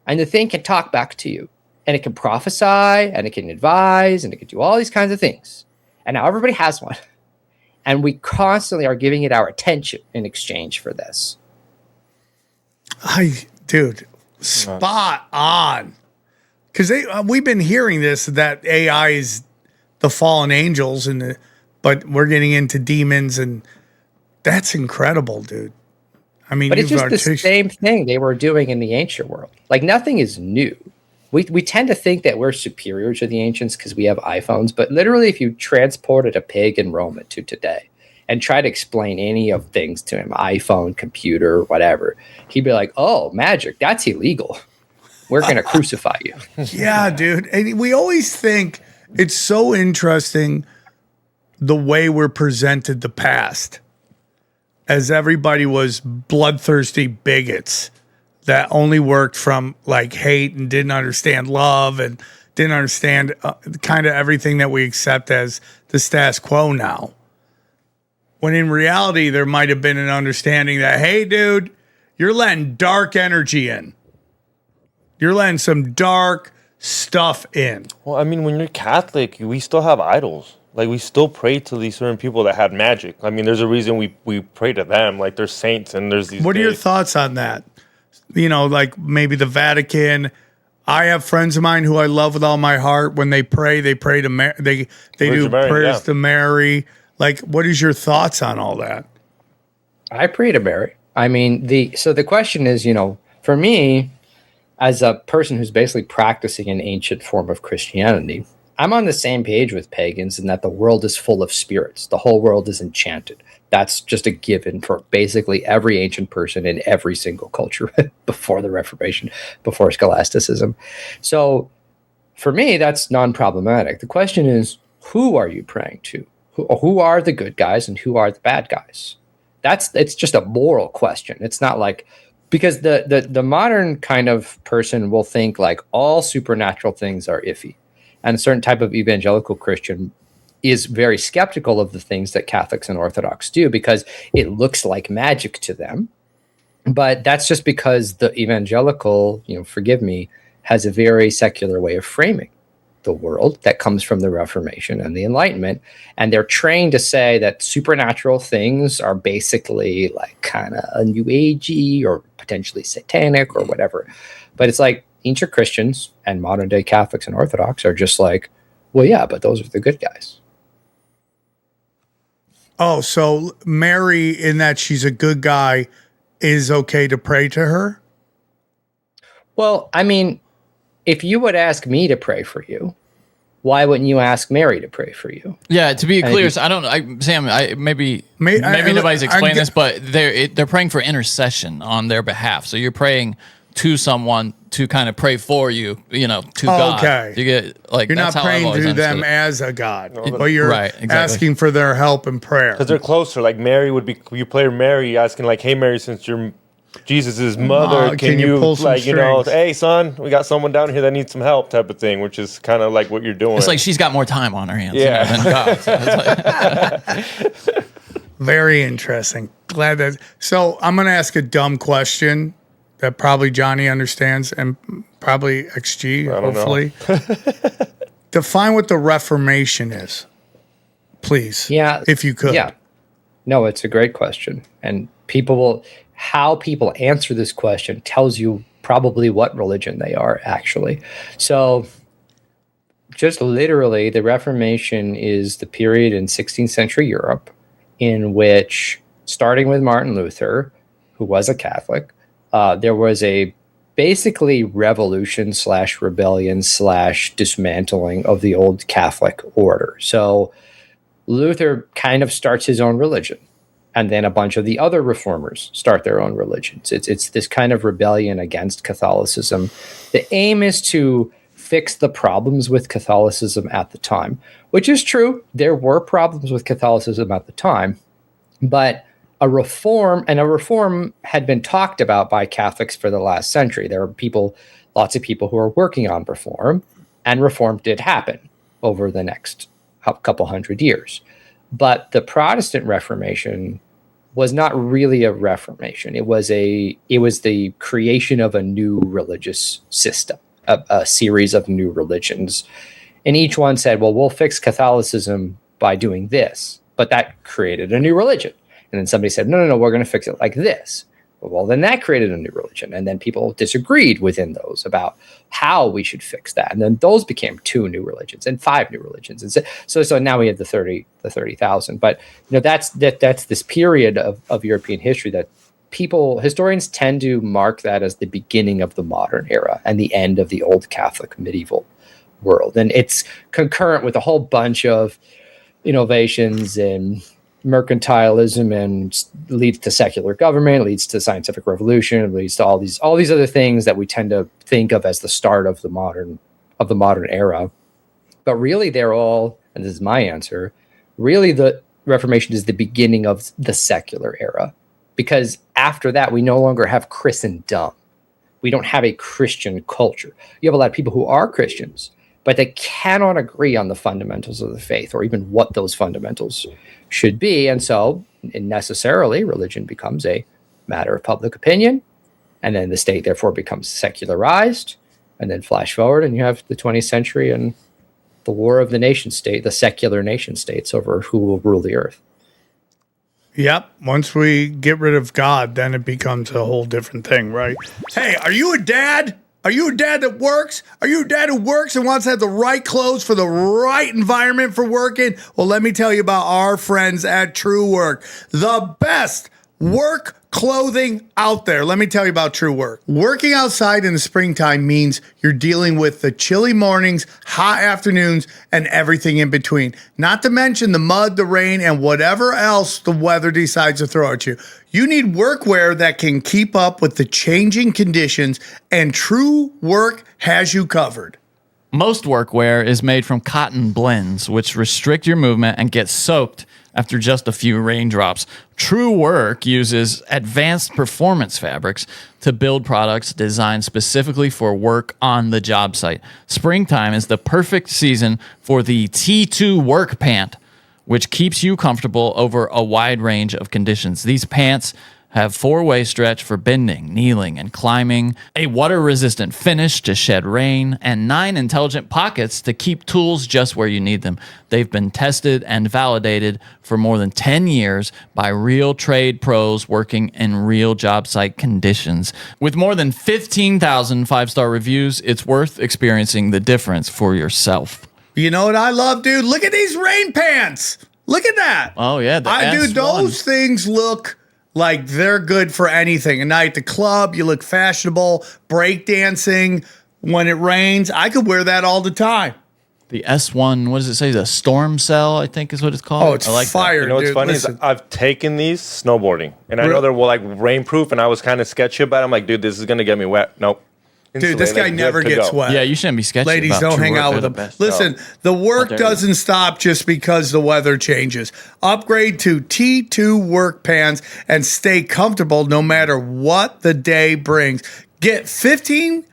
and the thing can talk back to you, and it can prophesy, and it can advise, and it can do all these kinds of things. And now everybody has one. And we constantly are giving it our attention in exchange for this. Dude, spot on. Because we've been hearing this, that AI is the fallen angels, but we're getting into demons, and that's incredible, dude. I mean, but it's just the same thing they were doing in the ancient world. Like, nothing is new. We tend to think that we're superior to the ancients because we have iPhones, but literally if you transported a pagan Roman to today and try to explain any of things to him, iPhone, computer, whatever, he'd be like, oh, magic, that's illegal. We're going to crucify you. Yeah, dude. And we always think it's so interesting the way we're presented the past, as everybody was bloodthirsty bigots that only worked from like hate and didn't understand love and didn't understand kind of everything that we accept as the status quo now. When in reality, there might have been an understanding that, hey, dude, you're letting dark energy in. You're letting some dark stuff in. Well, I mean, when you're Catholic, we still have idols. Like, we still pray to these certain people that had magic. I mean, there's a reason we pray to them. Like, there's saints and there's these. What are your thoughts on that? You know, like maybe the Vatican. I have friends of mine who I love with all my heart. When they pray to Mary. They do Mary, prayers to Mary. Like, what is your thoughts on all that? I pray to Mary. I mean, so the question is, you know, for me, as a person who's basically practicing an ancient form of Christianity, I'm on the same page with pagans in that the world is full of spirits. The whole world is enchanted. That's just a given for basically every ancient person in every single culture before the Reformation, before scholasticism. So for me, that's non-problematic. The question is, who are you praying to? Who are the good guys and who are the bad guys? It's just a moral question. It's not like, because the modern kind of person will think like all supernatural things are iffy. And a certain type of evangelical Christian is very skeptical of the things that Catholics and Orthodox do because it looks like magic to them. But that's just because the evangelical, you know, forgive me, has a very secular way of framing the world that comes from the Reformation and the Enlightenment. And they're trained to say that supernatural things are basically like kind of a new agey or potentially satanic or whatever. But it's like ancient Christians and modern day Catholics and Orthodox are just like, well, yeah, but those are the good guys. Oh, so Mary, in that she's a good guy, is okay to pray to her? Well, I mean, if you would ask me to pray for you, why wouldn't you ask Mary to pray for you? Yeah, to be clear, so Sam, maybe nobody's explained this, but they're praying for intercession on their behalf. So you're praying to someone to kind of pray for you, to God. Okay. You get like, You're that's not how I've praying always to them understood it. as a God, but you're Right, exactly. asking for their help and prayer. Because they're closer. Like Mary would be, you play Mary asking like, hey Mary, since you're Jesus' mother, can you pull some strings? hey son, we got someone down here that needs some help type of thing, which is kind of like what you're doing. It's like she's got more time on her hands than God. So it's like, Very interesting. Glad that. So I'm going to ask a dumb question that probably Johnny understands and probably XG, hopefully. Define what the Reformation is, please. Yeah. If you could. Yeah. No, it's a great question. And how people answer this question tells you probably what religion they are, actually. So just literally, the Reformation is the period in 16th century Europe in which, starting with Martin Luther, who was a Catholic, there was a basically revolution / rebellion / dismantling of the old Catholic order. So Luther kind of starts his own religion, and then a bunch of the other reformers start their own religions. It's this kind of rebellion against Catholicism. The aim is to fix the problems with Catholicism at the time, which is true. There were problems with Catholicism at the time, but a reform had been talked about by Catholics for the last century. There are lots of people who are working on reform, and reform did happen over the next couple hundred years. But the Protestant Reformation was not really a reformation. It was the creation of a new religious system, a series of new religions. And each one said, well, we'll fix Catholicism by doing this. But that created a new religion. And then somebody said, no, we're going to fix it like this. Well, then that created a new religion. And then people disagreed within those about how we should fix that. And then those became 2 new religions and 5 new religions. And so now we have the 30,000. But that's this period of European history that historians tend to mark that as the beginning of the modern era and the end of the old Catholic medieval world. And it's concurrent with a whole bunch of innovations in mercantilism, and leads to secular government, leads to scientific revolution, leads to all these other things that we tend to think of as the start of the modern era. But really, they're all, and this is my answer, really the Reformation is the beginning of the secular era, because after that we no longer have Christendom. We don't have a Christian culture. You have a lot of people who are Christians, but they cannot agree on the fundamentals of the faith, or even what those fundamentals should be. And so necessarily religion becomes a matter of public opinion, and then the state therefore becomes secularized. And then flash forward and you have the 20th century and the war of the nation state, the secular nation states over who will rule the earth. Yep. Once we get rid of God, then it becomes a whole different thing, right? Hey, are you a dad? Are you a dad that works? Are you a dad who works and wants to have the right clothes for the right environment for working? Well, let me tell you about our friends at True Work, the best work clothing out there. Let me tell you about True Work. Working outside in the springtime means you're dealing with the chilly mornings, hot afternoons, and everything in between. Not to mention the mud, the rain, and whatever else the weather decides to throw at you. You need workwear that can keep up with the changing conditions, and True Work has you covered. Most workwear is made from cotton blends, which restrict your movement and get soaked after just a few raindrops. True Work uses advanced performance fabrics to build products designed specifically for work on the job site. Springtime is the perfect season for the T2 Work Pant, which keeps you comfortable over a wide range of conditions. These pants have 4-way stretch for bending, kneeling, and climbing, a water-resistant finish to shed rain, and 9 intelligent pockets to keep tools just where you need them. They've been tested and validated for more than 10 years by real trade pros working in real job site conditions. With more than 15,000 5-star reviews, it's worth experiencing the difference for yourself. You know what I love, dude? Look at these rain pants. Look at that. Oh, yeah. Dude, those things look like they're good for anything. A night at the club, you look fashionable, break dancing when it rains. I could wear that all the time. The S1, what does it say? The storm cell, I think is what it's called. Oh, it's I like fire. You know what's dude, funny listen. is I've taken these snowboarding, and I know they're like rainproof, and I was kind of sketchy about it. I'm like, dude, this is gonna get me wet. Nope. Dude, this guy never gets wet. Yeah, you shouldn't be sketchy. Ladies, about don't True hang Work. out They're with the them. best. Listen, the work dare you. doesn't stop just because the weather changes. Upgrade to T2 work pants and stay comfortable no matter what the day brings. Get 15%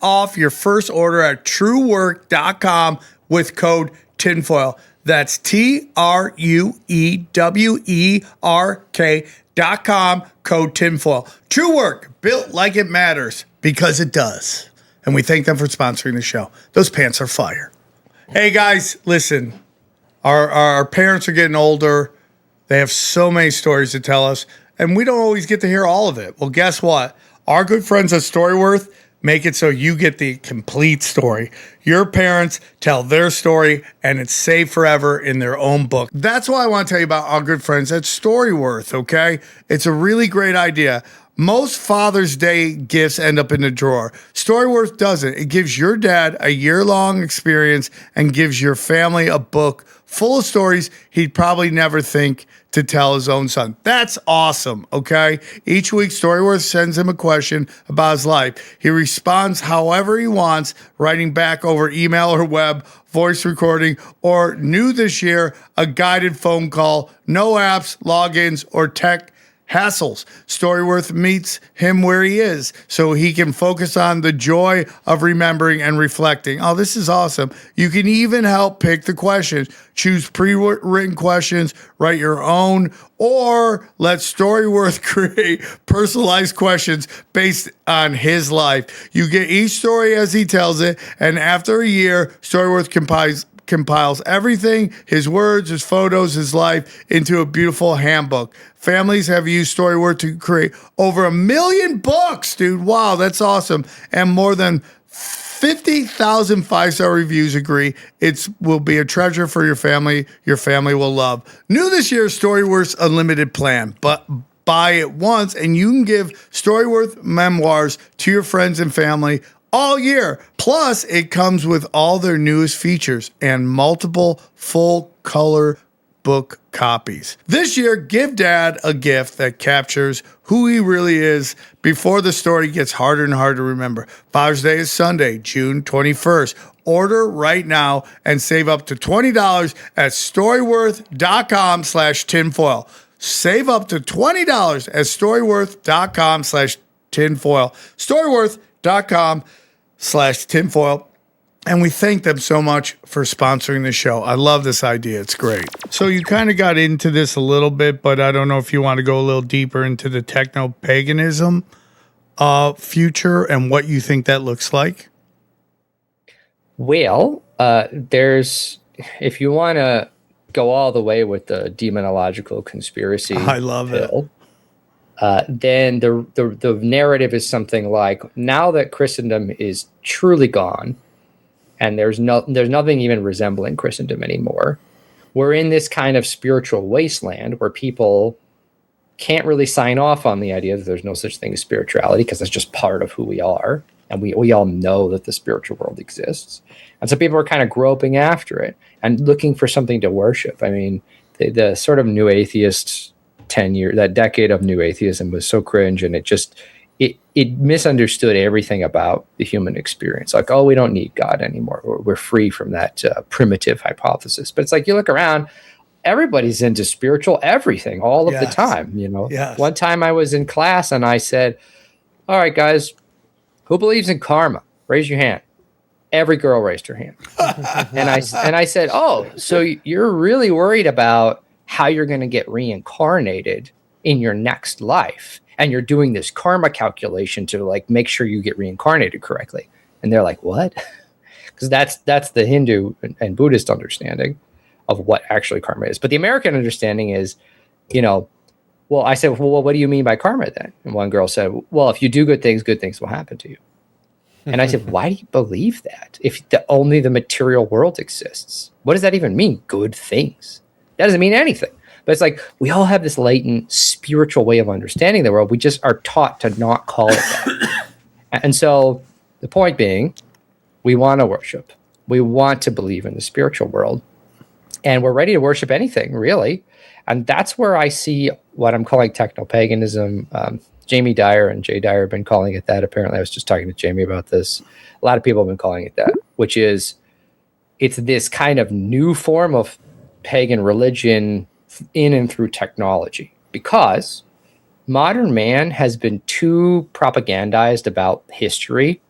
off your first order at truework.com with code TINFOIL. That's TRUEWERK.com, code TINFOIL. True Work, built like it matters because it does. And we thank them for sponsoring the show. Those pants are fire. Hey guys, listen, our parents are getting older. They have so many stories to tell us, and we don't always get to hear all of it. Well, guess what? Our good friends at Storyworth make it so you get the complete story. Your parents tell their story, and it's saved forever in their own book. That's why I want to tell you about our good friends at Storyworth, okay? It's a really great idea. Most Father's Day gifts end up in the drawer. Storyworth doesn't. It gives your dad a year-long experience and gives your family a book full of stories he'd probably never think to tell his own son. That's awesome, okay? Each week, Storyworth sends him a question about his life. He responds however he wants, writing back over email or web, voice recording, or new this year, a guided phone call, no apps, logins, or tech hassles. Storyworth meets him where he is so he can focus on the joy of remembering and reflecting. Oh, this is awesome. You can even help pick the questions. Choose pre-written questions, write your own, or let Storyworth create personalized questions based on his life. You get each story as he tells it, and after a year, Storyworth compiles everything, his words, his photos, his life, into a beautiful handbook. Families have used Storyworth to create over 1 million books, dude. Wow, that's awesome. And more than 50,000 five-star reviews agree it will be a treasure for your family will love. New this year, Storyworth's Unlimited plan, but buy it once and you can give Storyworth memoirs to your friends and family all year. Plus, it comes with all their newest features and multiple full-color book copies. This year, give Dad a gift that captures who he really is before the story gets harder and harder to remember. Father's Day is Sunday, June 21st. Order right now and save up to $20 at storyworth.com/tinfoil. Save up to $20 at storyworth.com/tinfoil. Storyworth.com/tinfoil. And we thank them so much for sponsoring the show. I love this idea. It's great. So you kind of got into this a little bit, but I don't know if you want to go a little deeper into the technopaganism future and what you think that looks like. Well, if you want to go all the way with the demonological conspiracy, I love it. Then the narrative is something like, now that Christendom is truly gone, and there's nothing even resembling Christendom anymore, we're in this kind of spiritual wasteland where people can't really sign off on the idea that there's no such thing as spirituality because that's just part of who we are, and we all know that the spiritual world exists. And so people are kind of groping after it and looking for something to worship. I mean, the sort of new atheist tenure, that decade of new atheism was so cringe, and it misunderstood everything about the human experience. Like, oh, we don't need God anymore. We're free from that primitive hypothesis. But it's like, you look around, everybody's into spiritual everything all of the time. You know, One time I was in class and I said, all right, guys, who believes in karma? Raise your hand. Every girl raised her hand. and I said, oh, so you're really worried about how you're going to get reincarnated in your next life. And you're doing this karma calculation to like make sure you get reincarnated correctly. And they're like, what? Because that's the Hindu and Buddhist understanding of what actually karma is. But the American understanding is, well, I said, well, what do you mean by karma then? And one girl said, well, if you do good things will happen to you. And I said, why do you believe that? If only the material world exists, what does that even mean? Good things. That doesn't mean anything. But it's like, we all have this latent spiritual way of understanding the world. We just are taught to not call it that. And so the point being, we want to worship. We want to believe in the spiritual world. And we're ready to worship anything, really. And that's where I see what I'm calling technopaganism. Jamie Dyer and Jay Dyer have been calling it that. Apparently, I was just talking to Jamie about this. A lot of people have been calling it that, which is it's this kind of new form of pagan religion in and through technology, because modern man has been too propagandized about history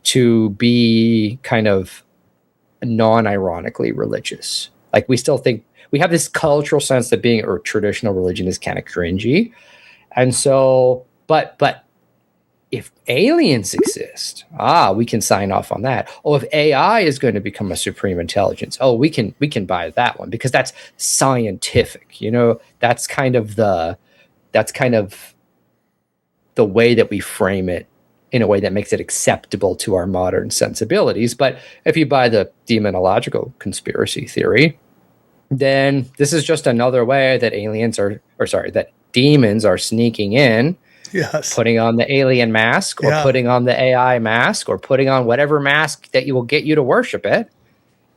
to be kind of non-ironically religious. Like, we still think we have this cultural sense that being a traditional religion is kind of cringy. And so, but if aliens exist, we can sign off on that. Oh, if AI is going to become a supreme intelligence, we can buy that one, because that's scientific. That's kind of the way that we frame it, in a way that makes it acceptable to our modern sensibilities. But if you buy the demonological conspiracy theory, then this is just another way that that demons are sneaking in, putting on the alien mask, or putting on the AI mask, or putting on whatever mask that will get you to worship it.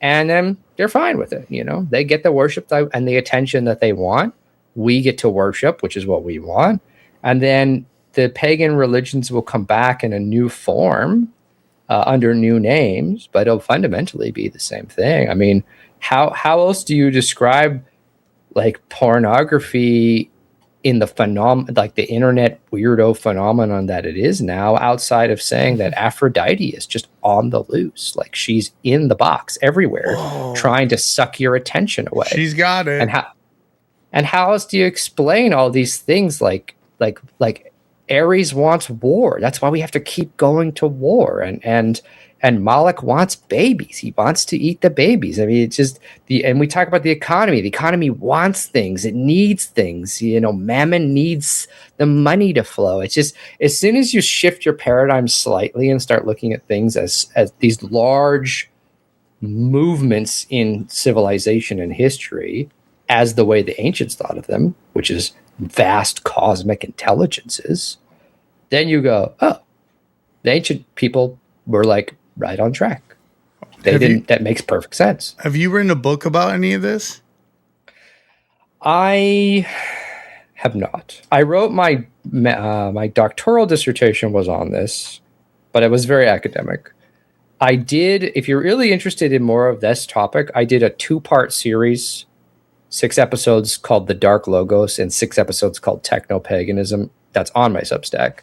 And then they're fine with it. They get the worship and the attention that they want. We get to worship, which is what we want. And then the pagan religions will come back in a new form, under new names, but it'll fundamentally be the same thing. I mean, how else do you describe like pornography in the like the internet weirdo phenomenon that it is now, outside of saying that Aphrodite is just on the loose, like she's in the box everywhere, trying to suck your attention away. She's got it. And how else do you explain all these things like Ares wants war? That's why we have to keep going to war. And Moloch wants babies. He wants to eat the babies. I mean, it's just and we talk about the economy. The economy wants things. It needs things. Mammon needs the money to flow. It's just, as soon as you shift your paradigm slightly and start looking at things as these large movements in civilization and history, as the way the ancients thought of them, which is vast cosmic intelligences, then you go, the ancient people were like right on track. That makes perfect sense. Have you written a book about any of this? I have not. I wrote my doctoral dissertation was on this, but it was very academic. I did, if you're really interested in more of this topic, I did a 2-part series, 6 episodes called The Dark Logos and 6 episodes called Technopaganism. That's on my Substack.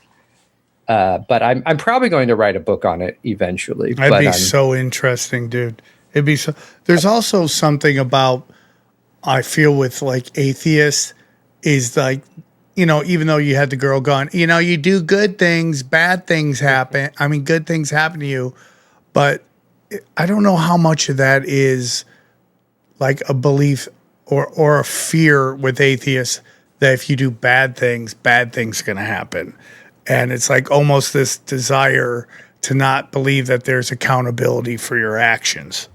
But I'm probably going to write a book on it eventually. That'd be so interesting, dude. It'd be so. There's also something about, I feel, with like atheists, is like, even though you had the girl going, you do good things, bad things happen. I mean, good things happen to you, but I don't know how much of that is like a belief or a fear with atheists that if you do bad things are going to happen. And it's like almost this desire to not believe that there's accountability for your actions.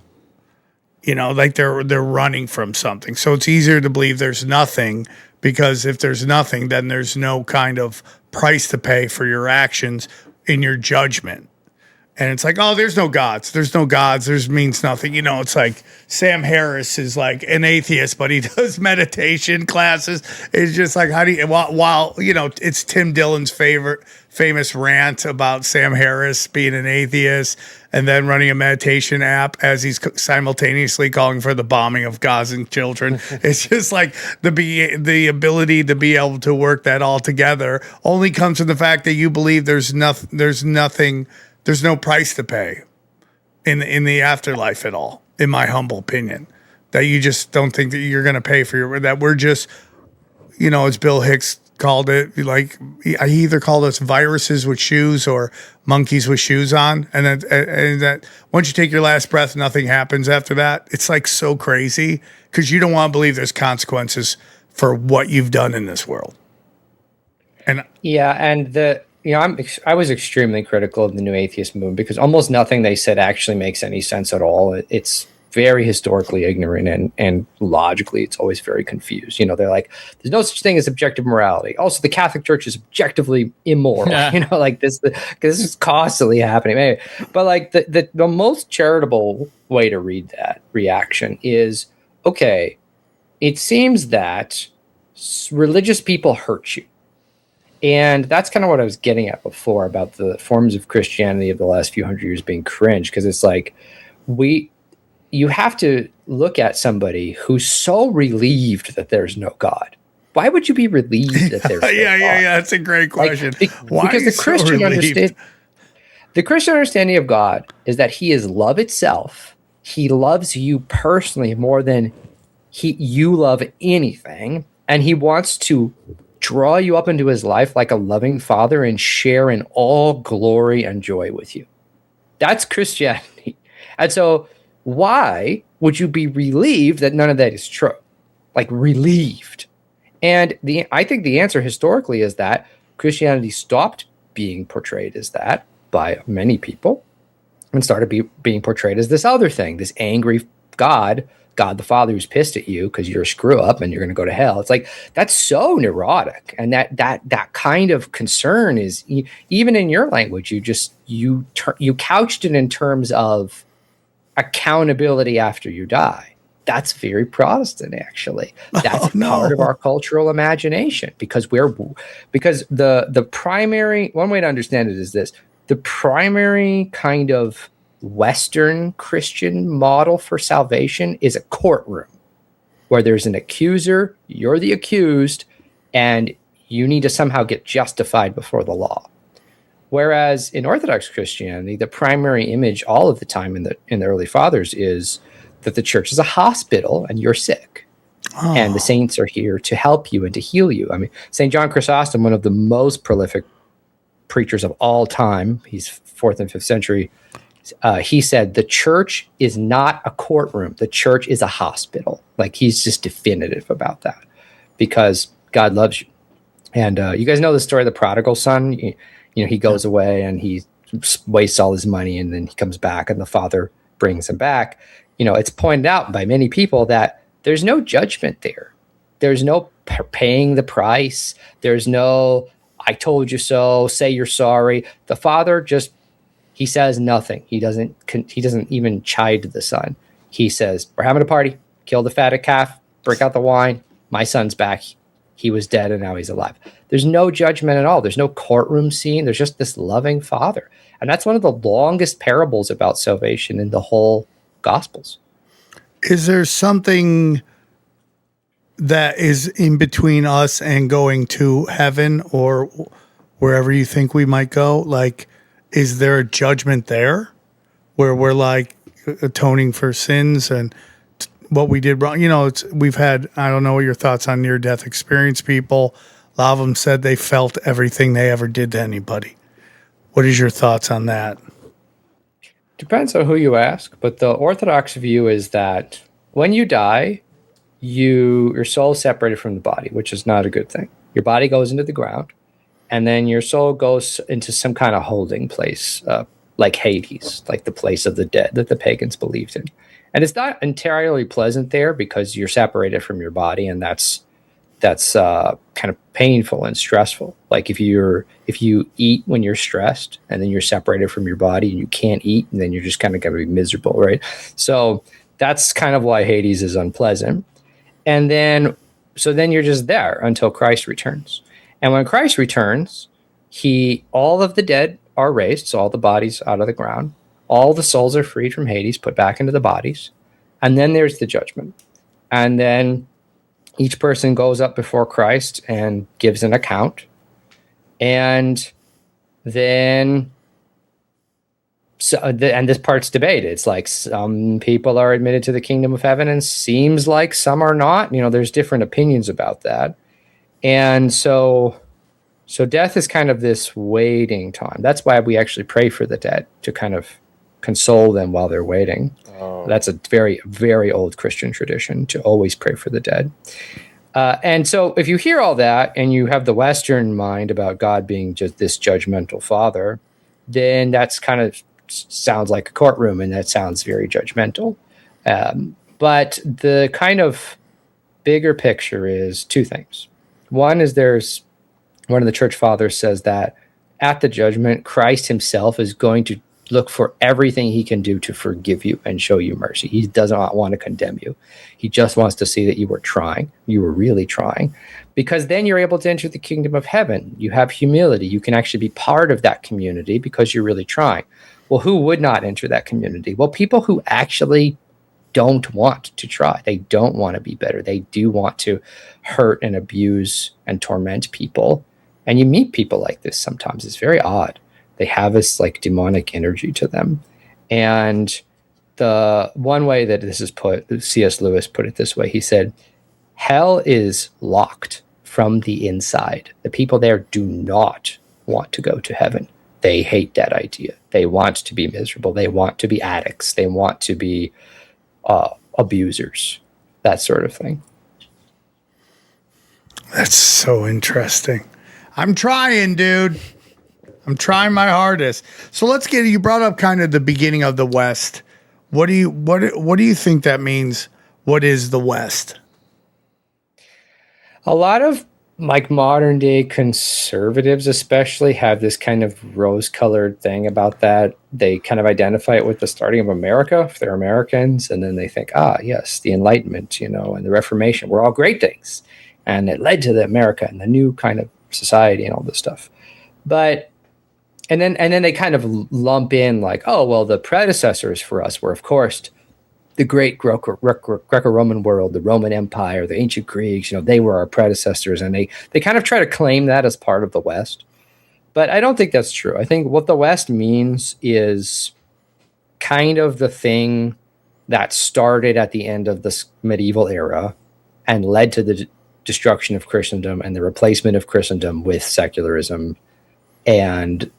Like they're running from something. So it's easier to believe there's nothing, because if there's nothing, then there's no kind of price to pay for your actions in your judgment. And it's like, there's no gods. There's no gods. There's means nothing. It's like Sam Harris is like an atheist, but he does meditation classes. It's just like, how do you, while it's Tim Dillon's famous rant about Sam Harris being an atheist and then running a meditation app as he's simultaneously calling for the bombing of Gazan children. It's just like the ability to be able to work that all together only comes from the fact that you believe there's nothing. There's no price to pay in the afterlife at all, in my humble opinion. That you just don't think that you're going to pay for that we're just, as Bill Hicks called it, like he either called us viruses with shoes or monkeys with shoes on, and that once you take your last breath, nothing happens after that. It's like so crazy, because you don't want to believe there's consequences for what you've done in this world. And I was extremely critical of the New Atheist movement, because almost nothing they said actually makes any sense at all. It's very historically ignorant, and logically it's always very confused. They're like, there's no such thing as objective morality. Also, the Catholic Church is objectively immoral. Like this is constantly happening. Maybe. But like the most charitable way to read that reaction is, okay, it seems that religious people hurt you. And that's kind of what I was getting at before about the forms of Christianity of the last few hundred years being cringe, because it's like you have to look at somebody who's so relieved that there's no God. Why would you be relieved that there's no God? Yeah. That's a great question. Why because the Christian understanding of God is that he is love itself. He loves you personally more than you love anything. And he wants to draw you up into his life like a loving father and share in all glory and joy with you. That's Christianity. And so why would you be relieved that none of that is true? Like relieved. And I think the answer historically is that Christianity stopped being portrayed as that by many people and started being portrayed as this other thing, this angry God the Father who's pissed at you because you're a screw up and you're going to go to hell. It's like, that's so neurotic. And that kind of concern is, even in your language, you couched it in terms of accountability after you die. That's very Protestant, actually. That's part of our cultural imagination, because the primary, one way to understand it is this: the primary kind of Western Christian model for salvation is a courtroom where there's an accuser, you're the accused, and you need to somehow get justified before the law. Whereas in Orthodox Christianity, the primary image all of the time in the early fathers is that the church is a hospital and you're sick. Oh. And the saints are here to help you and to heal you. I mean, St. John Chrysostom, one of the most prolific preachers of all time, he's 4th and 5th century, he said the church is not a courtroom. The church is a hospital. Like, he's just definitive about that, because God loves you. And you guys know the story of the prodigal son. He goes away and he wastes all his money, and then he comes back and the father brings him back. It's pointed out by many people that there's no judgment there. There's no paying the price. There's no, I told you so, say you're sorry. The father he says nothing. He doesn't even chide the son. He says, we're having a party, kill the fatted calf, break out the wine. My son's back. He was dead and now he's alive. There's no judgment at all. There's no courtroom scene. There's just this loving father. And that's one of the longest parables about salvation in the whole Gospels. Is there something that is in between us and going to heaven or wherever you think we might go? Like, is there a judgment there where we're like atoning for sins and what we did wrong? We've had, I don't know what your thoughts on near-death experience people. A lot of them said they felt everything they ever did to anybody. What is your thoughts on that? Depends on who you ask, but the Orthodox view is that when you die, your soul is separated from the body, which is not a good thing. Your body goes into the ground, and then your soul goes into some kind of holding place, like Hades, like the place of the dead that the pagans believed in. And it's not entirely pleasant there because you're separated from your body, and that's kind of painful and stressful. Like if you eat when you're stressed, and then you're separated from your body and you can't eat, and then you're just kind of going to be miserable, right? So that's kind of why Hades is unpleasant. And then you're just there until Christ returns. And when Christ returns, all of the dead are raised, so all the bodies out of the ground. All the souls are freed from Hades, put back into the bodies. And then there's the judgment. And then each person goes up before Christ and gives an account. And then, and this part's debated. It's like some people are admitted to the kingdom of heaven, and seems like some are not. There's different opinions about that. And so death is kind of this waiting time. That's why we actually pray for the dead, to kind of console them while they're waiting. Oh. That's a very, very old Christian tradition, to always pray for the dead. And so if you hear all that and you have the Western mind about God being just this judgmental father, then that's kind of sounds like a courtroom, and that sounds very judgmental. But the kind of bigger picture is two things. One is there's one of the church fathers says that at the judgment, Christ himself is going to look for everything he can do to forgive you and show you mercy. He does not want to condemn you. He just wants to see that you were trying. You were really trying, because then you're able to enter the kingdom of heaven. You have humility. You can actually be part of that community because you're really trying. Well, who would not enter that community? Well, people who actually don't want to try. They don't want to be better. They do want to hurt and abuse and torment people. And you meet people like this sometimes. It's very odd. They have this like demonic energy to them. And the one way that this is put, C.S. Lewis put it this way. He said, hell is locked from the inside. The people there do not want to go to heaven. They hate that idea. They want to be miserable. They want to be addicts. They want to be abusers, that sort of thing. That's so interesting. I'm trying, dude. I'm trying my hardest. So let's get, you brought up kind of the beginning of the West. What do you think that means? What is the West? A lot of like modern day conservatives especially have this kind of rose-colored thing about that. They kind of identify it with the starting of America, if they're Americans, and then they think, yes, the Enlightenment, and the Reformation were all great things. And it led to the America and the new kind of society and all this stuff. But and then they kind of lump in like, the predecessors for us were, of course, the great Greco-Roman world, the Roman Empire, the ancient Greeks. They were our predecessors, and they kind of try to claim that as part of the West. But I don't think that's true. I think what the West means is kind of the thing that started at the end of this medieval era and led to the destruction of Christendom and the replacement of Christendom with secularism, and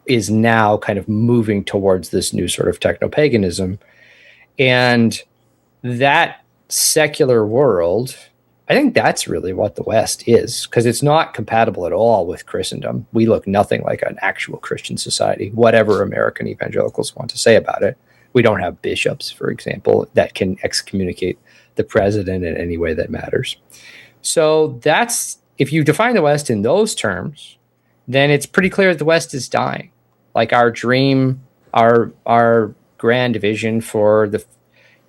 is now kind of moving towards this new sort of technopaganism. And that secular world, I think that's really what the West is, because it's not compatible at all with Christendom. We look nothing like an actual Christian society, whatever American evangelicals want to say about it. We don't have bishops, for example, that can excommunicate the president in any way that matters. So that's, if you define the West in those terms, then it's pretty clear that the West is dying. Like our dream, our grand vision for the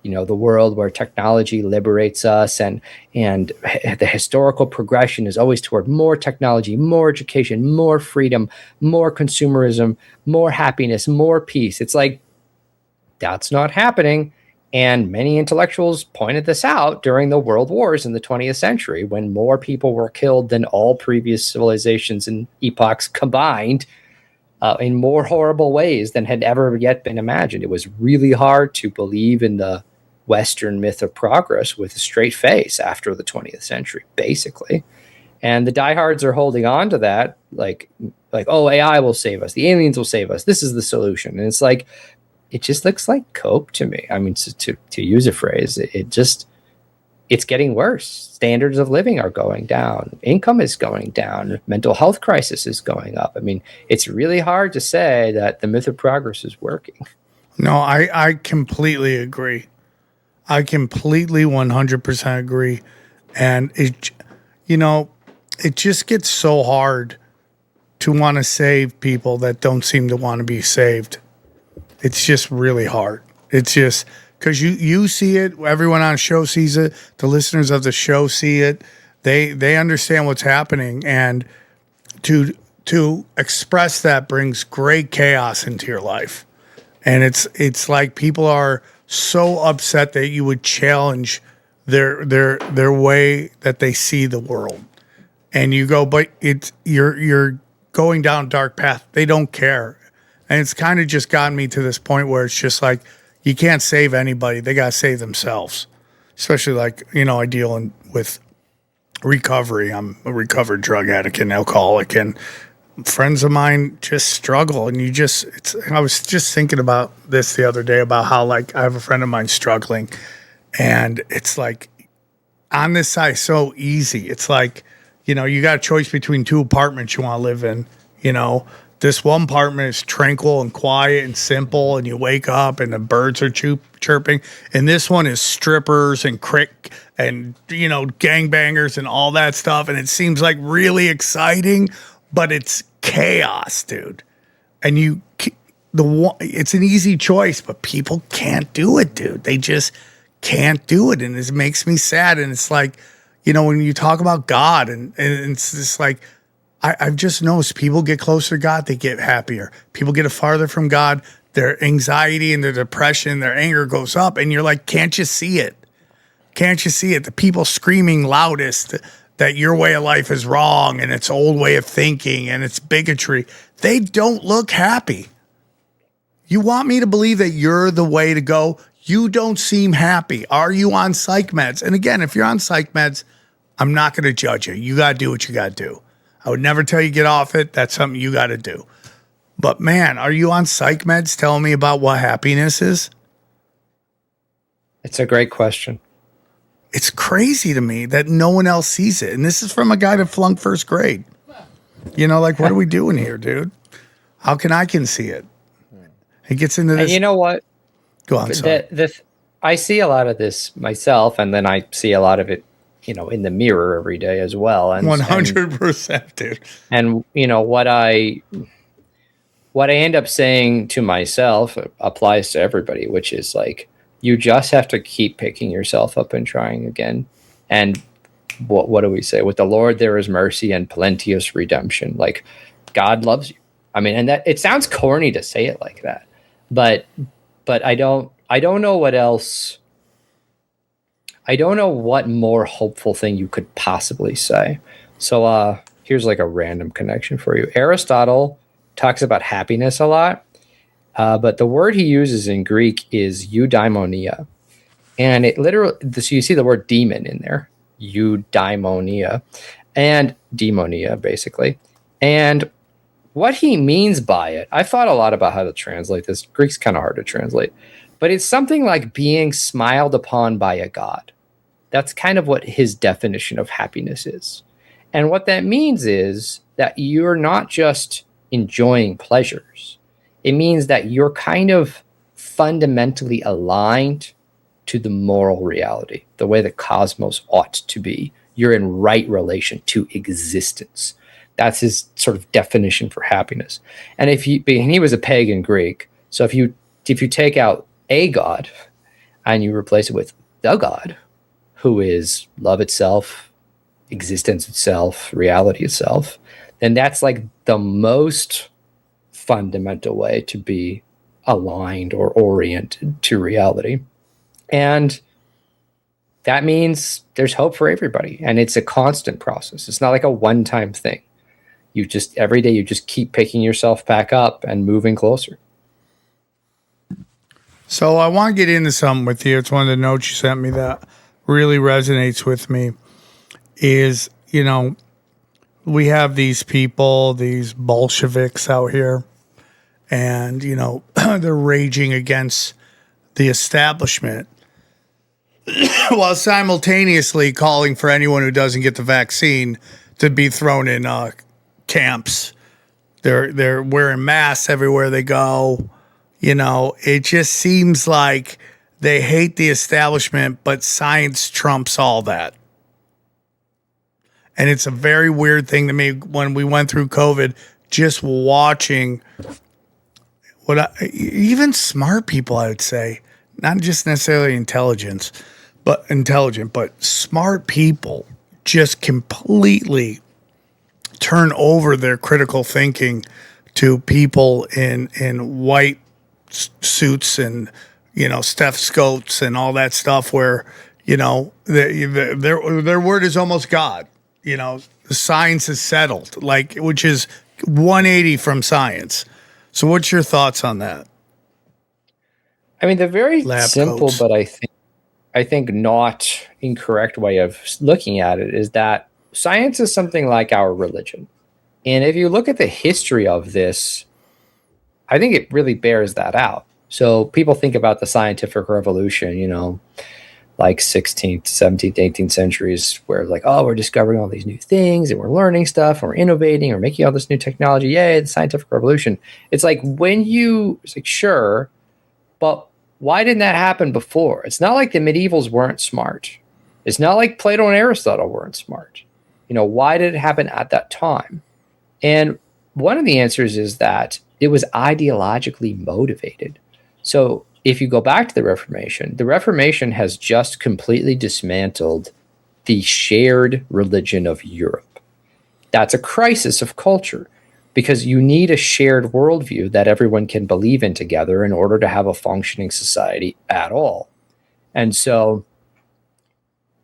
world where technology liberates us, and the historical progression is always toward more technology, more education, more freedom, more consumerism, more happiness, more peace. It's like, that's not happening. And many intellectuals pointed this out during the world wars in the 20th century, when more people were killed than all previous civilizations and epochs combined, in more horrible ways than had ever yet been imagined. It was really hard to believe in the Western myth of progress with a straight face after the 20th century, basically. And the diehards are holding on to that, like, AI will save us, the aliens will save us, this is the solution. And it's like, it just looks like coke to me. I mean, to use a phrase, it's getting worse. Standards of living are going down. Income is going down. Mental health crisis is going up. I mean, it's really hard to say that the myth of progress is working. No, I completely agree. I completely 100% agree. And it just gets so hard to want to save people that don't seem to want to be saved. It's just really hard. It's just because you see it. Everyone on the show sees it. The listeners of the show see it. They understand what's happening, and to express that brings great chaos into your life. And it's like people are so upset that you would challenge their way that they see the world, and you go, but you're going down a dark path. They don't care. And it's kind of just gotten me to this point where it's just like, you can't save anybody. They got to save themselves. Especially like, I deal with recovery. I'm a recovered drug addict and alcoholic, and friends of mine just struggle. And I was just thinking about this the other day about how, like, I have a friend of mine struggling, and it's like on this side, so easy. It's like, you got a choice between two apartments you want to live in, This one apartment is tranquil and quiet and simple, and you wake up and the birds are chirping. And this one is strippers and crick and, gangbangers and all that stuff. And it seems like really exciting, but it's chaos, dude. And it's an easy choice, but people can't do it, dude. They just can't do it. And it makes me sad. And it's like, when you talk about God and it's just like, I've just noticed people get closer to God, they get happier. People get farther from God, their anxiety and their depression, their anger goes up. And you're like, can't you see it? Can't you see it? The people screaming loudest that your way of life is wrong and it's old way of thinking and it's bigotry, they don't look happy. You want me to believe that you're the way to go? You don't seem happy. Are you on psych meds? And again, if you're on psych meds, I'm not going to judge you. You got to do what you got to do. I would never tell you get off it. That's something you got to do. But man, are you on psych meds telling me about what happiness is? It's a great question. It's crazy to me that no one else sees it. And this is from a guy that flunked first grade. What are we doing here, dude? How can see it? It gets into this. And you know what? Go on, sorry. I see a lot of this myself, and then I see a lot of it in the mirror every day as well. And 100%, dude. And what I end up saying to myself applies to everybody, which is like, you just have to keep picking yourself up and trying again. And what do we say? With the Lord, there is mercy and plenteous redemption. Like, God loves you. I mean, and that it sounds corny to say it like that, but I don't know what else. I don't know what more hopeful thing you could possibly say. So here's like a random connection for you. Aristotle talks about happiness a lot, but the word he uses in Greek is eudaimonia. And it literally, so you see the word demon in there, eudaimonia, and demonia, basically. And what he means by it, I thought a lot about how to translate this. Greek's kind of hard to translate. But it's something like being smiled upon by a god. That's kind of what his definition of happiness is. And what that means is that you're not just enjoying pleasures. It means that you're kind of fundamentally aligned to the moral reality, the way the cosmos ought to be. You're in right relation to existence. That's his sort of definition for happiness. And and he was a pagan Greek. So if you take out a god and you replace it with the God, who is love itself, existence itself, reality itself, then that's like the most fundamental way to be aligned or oriented to reality. And that means there's hope for everybody. And it's a constant process. It's not like a one-time thing. Every day you just keep picking yourself back up and moving closer. So I want to get into something with you. It's one of the notes you sent me that really resonates with me is, we have these people, these Bolsheviks out here, and, they're raging against the establishment while simultaneously calling for anyone who doesn't get the vaccine to be thrown in camps. They're wearing masks everywhere they go. It just seems like they hate the establishment, but science trumps all that. And it's a very weird thing to me when we went through COVID, just watching even smart people, I would say, not just necessarily intelligent, but smart people just completely turn over their critical thinking to people in white suits and stethoscopes and all that stuff where their word is almost God. The science is settled, which is 180 from science. So what's your thoughts on that? I mean, the very Lab simple coats. but I think not incorrect way of looking at it is that science is something like our religion. And if you look at the history of this, I think it really bears that out. So people think about the scientific revolution, like 16th, 17th, 18th centuries, where like, oh, we're discovering all these new things and we're learning stuff and we're innovating or making all this new technology. Yay, the scientific revolution. It's like it's like, sure, but why didn't that happen before? It's not like the medievals weren't smart. It's not like Plato and Aristotle weren't smart. Why did it happen at that time? And one of the answers is that it was ideologically motivated. So if you go back to the Reformation has just completely dismantled the shared religion of Europe. That's a crisis of culture because you need a shared worldview that everyone can believe in together in order to have a functioning society at all. And so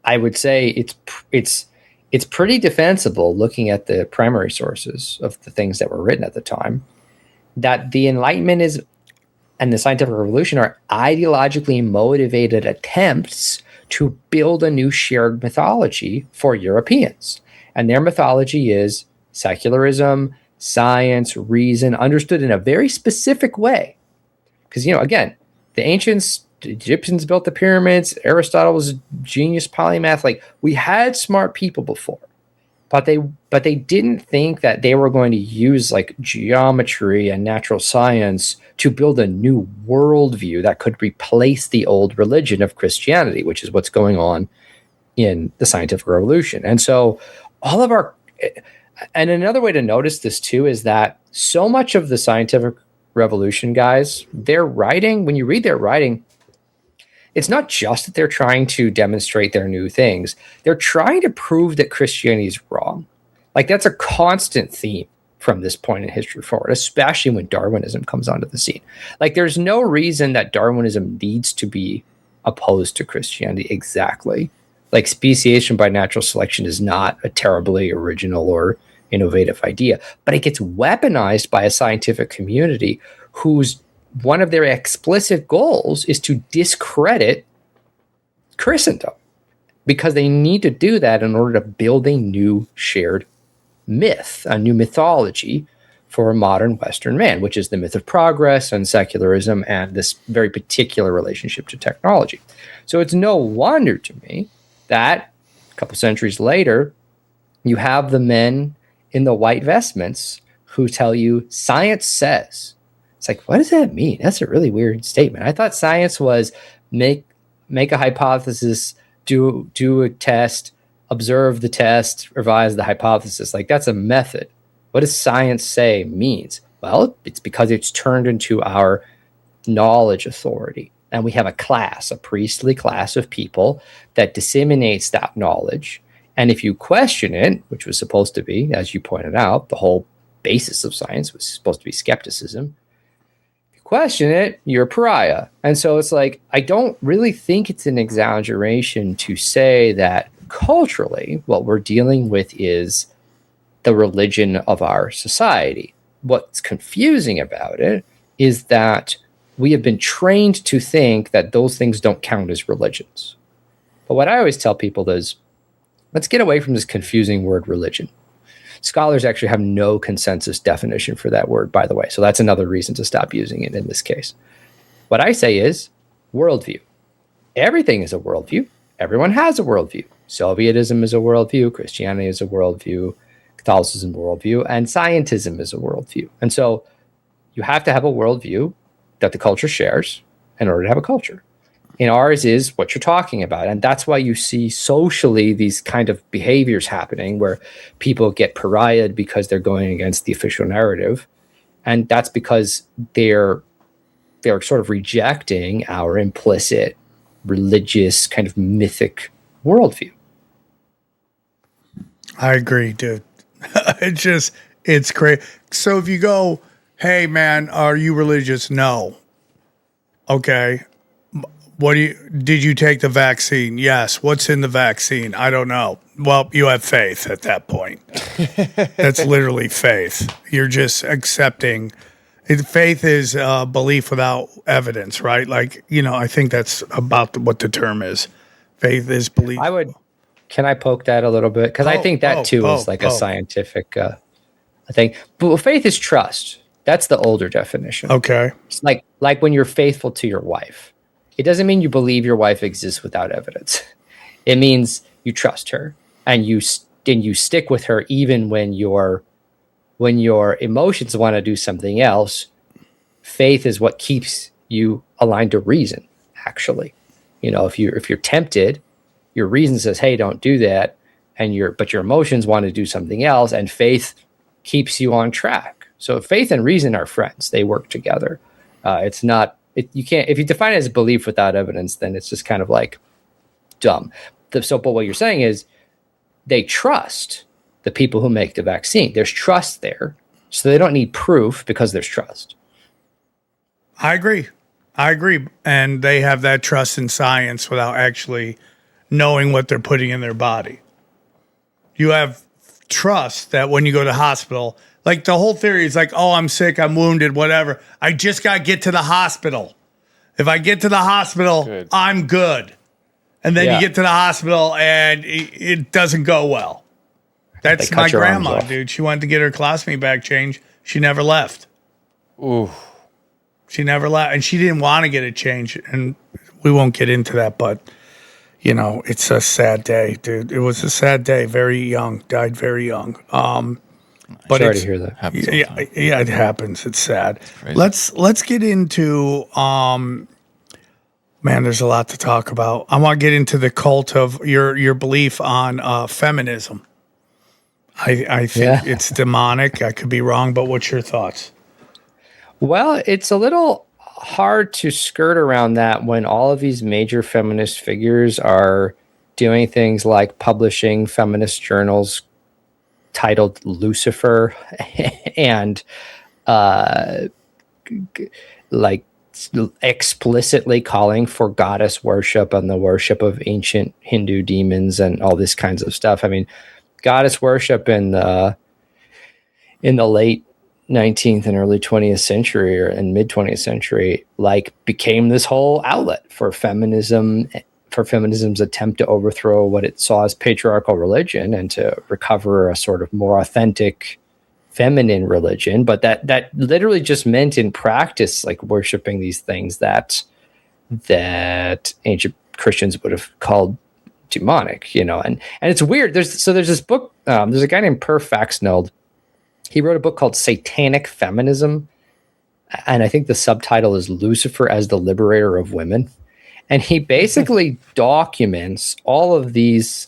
I would say it's pretty defensible, looking at the primary sources of the things that were written at the time, that the Enlightenment and the scientific revolution are ideologically motivated attempts to build a new shared mythology for Europeans. And their mythology is secularism, science, reason, understood in a very specific way. Because, again, the ancients, the Egyptians built the pyramids, Aristotle was a genius polymath. Like, we had smart people before. But they didn't think that they were going to use like geometry and natural science to build a new worldview that could replace the old religion of Christianity, which is what's going on in the scientific revolution. And so and another way to notice this too is that so much of the scientific revolution guys, their writing, when you read their writing, it's not just that they're trying to demonstrate their new things. They're trying to prove that Christianity is wrong. Like, that's a constant theme from this point in history forward, especially when Darwinism comes onto the scene. Like, there's no reason that Darwinism needs to be opposed to Christianity exactly. Like, speciation by natural selection is not a terribly original or innovative idea, but it gets weaponized by a scientific community whose one of their explicit goals is to discredit Christendom, because they need to do that in order to build a new shared myth, a new mythology for a modern Western man, which is the myth of progress and secularism and this very particular relationship to technology. So it's no wonder to me that a couple centuries later, you have the men in the white vestments who tell you science says. It's like, what does that mean? That's a really weird statement. I thought science was make a hypothesis, do a test, observe the test, revise the hypothesis. Like, that's a method. What does science say means? Well, it's because it's turned into our knowledge authority. And we have a priestly class of people that disseminates that knowledge. And if you question it, which was supposed to be, as you pointed out, the whole basis of science was supposed to be skepticism. Question it, you're a pariah. And so it's like, I don't really think it's an exaggeration to say that culturally what we're dealing with is the religion of our society. What's confusing about it is that we have been trained to think that those things don't count as religions. But what I always tell people is, let's get away from this confusing word religion. Scholars actually have no consensus definition for that word, by the way. So that's another reason to stop using it in this case. What I say is worldview. Everything is a worldview. Everyone has a worldview. Sovietism is a worldview. Christianity is a worldview. Catholicism is a worldview. And scientism is a worldview. And so you have to have a worldview that the culture shares in order to have a culture. And ours is what you're talking about. And that's why you see socially these kind of behaviors happening where people get pariahed because they're going against the official narrative. And that's because they're sort of rejecting our implicit religious kind of mythic worldview. I agree, dude. It's great. So if you go, hey man, are you religious? No. Okay. Did you take the vaccine? Yes. What's in the vaccine? I don't know. Well, you have faith at that point. That's literally faith. You're just accepting. Faith is belief without evidence, right? Like, I think that's about what the term is. Faith is belief. Can I poke that a little bit? Because I think that too is like a scientific thing. But faith is trust. That's the older definition. Okay. It's like when you're faithful to your wife. It doesn't mean you believe your wife exists without evidence. It means you trust her and you stick with her even when your emotions want to do something else. Faith is what keeps you aligned to reason, actually. If you're tempted, your reason says, hey, don't do that, but your emotions want to do something else, and faith keeps you on track. So faith and reason are friends. They work together. You can't, if you define it as belief without evidence, then it's just kind of like dumb. But what you're saying is they trust the people who make the vaccine. There's trust there, so they don't need proof because there's trust. I agree. And they have that trust in science without actually knowing what they're putting in their body. You have trust that when you go to the hospital, like the whole theory is like, oh, I'm sick, I'm wounded, whatever. I just got to get to the hospital. If I get to the hospital, I'm good. And then you get to the hospital and it doesn't go well. That's my grandma, dude. She wanted to get her colostomy bag changed. She never left. Ooh. She never left. And she didn't want to get it changed. And we won't get into that, but, it's a sad day, dude. It was a sad day. Very young. Died very young. But sorry to hear that. Yeah, it happens. It's sad. Let's get into man, there's a lot to talk about. I want to get into the cult of your belief on feminism. I think it's demonic. I could be wrong, but what's your thoughts? Well, it's a little hard to skirt around that when all of these major feminist figures are doing things like publishing feminist journals titled Lucifer and like explicitly calling for goddess worship and the worship of ancient Hindu demons and all this kinds of stuff. I mean, goddess worship in the late 19th and early 20th century or in mid 20th century, like became this whole outlet for feminism, for feminism's attempt to overthrow what it saw as patriarchal religion and to recover a sort of more authentic feminine religion. But that literally just meant in practice, like worshiping these things that ancient Christians would have called demonic, and it's weird. There's this book, there's a guy named Per Faxneld. He wrote a book called Satanic Feminism, and I think the subtitle is Lucifer as the Liberator of Women. And he basically documents all of these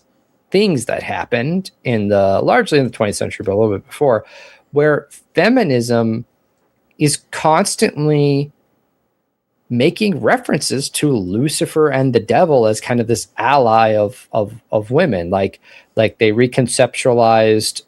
things that happened largely in the 20th century, but a little bit before, where feminism is constantly making references to Lucifer and the devil as kind of this ally of women. Like they reconceptualized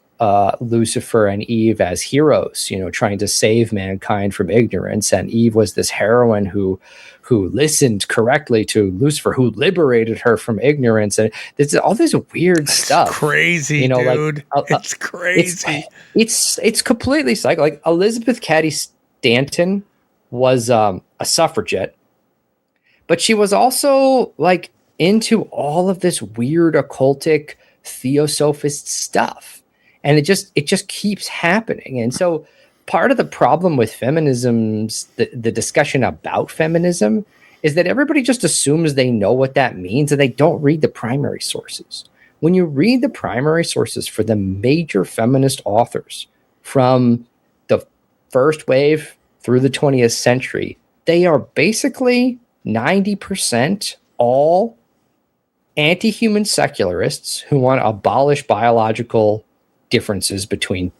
Lucifer and Eve as heroes, trying to save mankind from ignorance. And Eve was this heroine who listened correctly to Lucifer, who liberated her from ignorance. And there's all this weird stuff. Crazy, dude. It's crazy. It's completely psycho. Like Elizabeth Cady Stanton was a suffragette, but she was also like into all of this weird occultic theosophist stuff. And it just keeps happening. And so part of the problem with feminism's, the discussion about feminism, is that everybody just assumes they know what that means and they don't read the primary sources. When you read the primary sources for the major feminist authors from the first wave through the 20th century, they are basically 90% all anti-human secularists who want to abolish biological differences between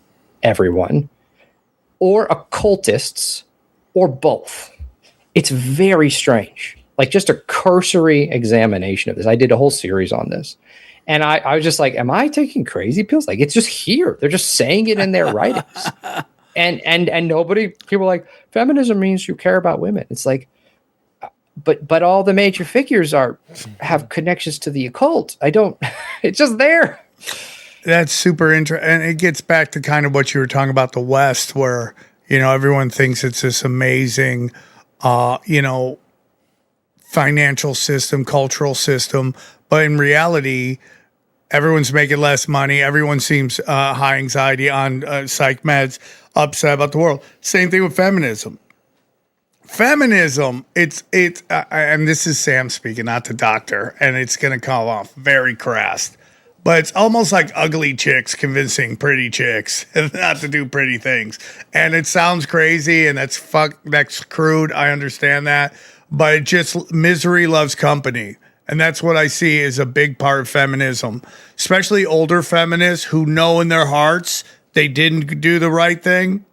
everyone, or occultists, or both. It's very strange. Like just a cursory examination of this. I did a whole series on this. And I was just like, am I taking crazy pills? Like it's just here. They're just saying it in their writings. And people are like, feminism means you care about women. It's like, but all the major figures have connections to the occult. It's just there. That's super interesting. And it gets back to kind of what you were talking about, the West, where, everyone thinks it's this amazing, financial system, cultural system. But in reality, everyone's making less money. Everyone seems high anxiety on psych meds, upset about the world. Same thing with feminism. feminism, and this is Sam speaking, not the doctor, and it's going to come off very crass, but it's almost like ugly chicks convincing pretty chicks not to do pretty things. And it sounds crazy, and that's crude. I understand that, but it just, misery loves company. And that's what I see is a big part of feminism, especially older feminists who know in their hearts they didn't do the right thing.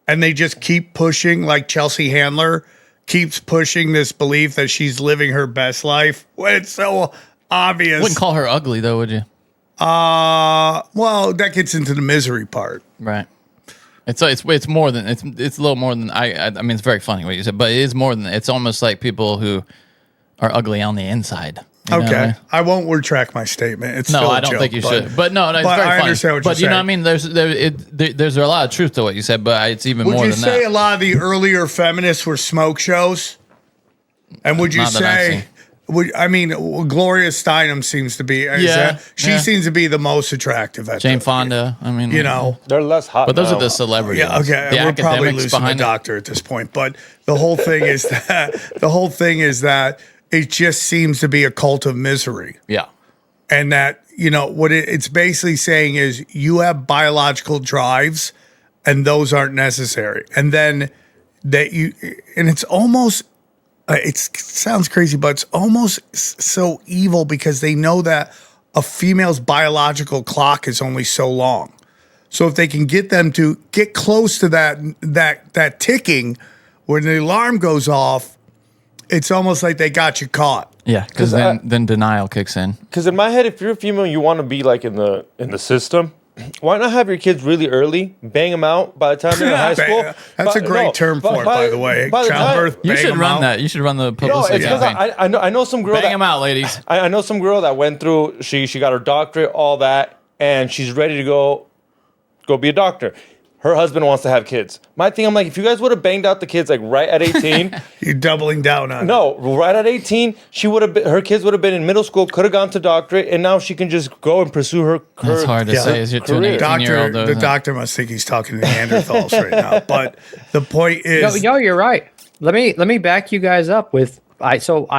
And they just keep pushing, like Chelsea Handler keeps pushing this belief that she's living her best life. When it's so obvious. Wouldn't call her ugly, though, would you? Well, that gets into the misery part. Right. It's more than it's a little more than I mean, it's very funny what you said, but it is more than, it's almost like people who are ugly on the inside. Okay, I won't retract my statement. It's no, still I don't think you should. But no, it's very funny. I understand what you're saying. But you know what I mean? There's a lot of truth to what you said, but it's even more than that. Would you say a lot of the earlier feminists were smoke shows? And would you say, Gloria Steinem seems to be. She seems to be the most attractive. Jane Fonda. I mean, they're less hot. But those are the celebrities. Yeah, okay. We're probably losing the doctor at this point. But the whole thing is that it just seems to be a cult of misery. Yeah. And that, what it's basically saying is you have biological drives and those aren't necessary. And then it's almost, it sounds crazy, but it's almost so evil because they know that a female's biological clock is only so long. So if they can get them to get close to that ticking when the alarm goes off, it's almost like they got you caught. Yeah, because then denial kicks in. Because in my head, if you're a female, you want to be like in the system. Why not have your kids really early, bang them out by the time they're in high school? That's a great term for it, by the way. Childbirth, you should run that. You should run the publicity campaign. I know some girl. Bang them out, ladies. I know some girl that went through. She got her doctorate, all that, and she's ready to go be a doctor. Her husband wants to have kids. My thing, I'm like, if you guys would have banged out the kids like right at 18, you're doubling down on it. No, right at 18, her kids would have been in middle school, could have gone to doctorate, and now she can just go and pursue her career. That's hard to say. Is it to an 18-year-old? The doctor must think he's talking to Neanderthals right now. But the point is, no, you're right. Let me back you guys up with. I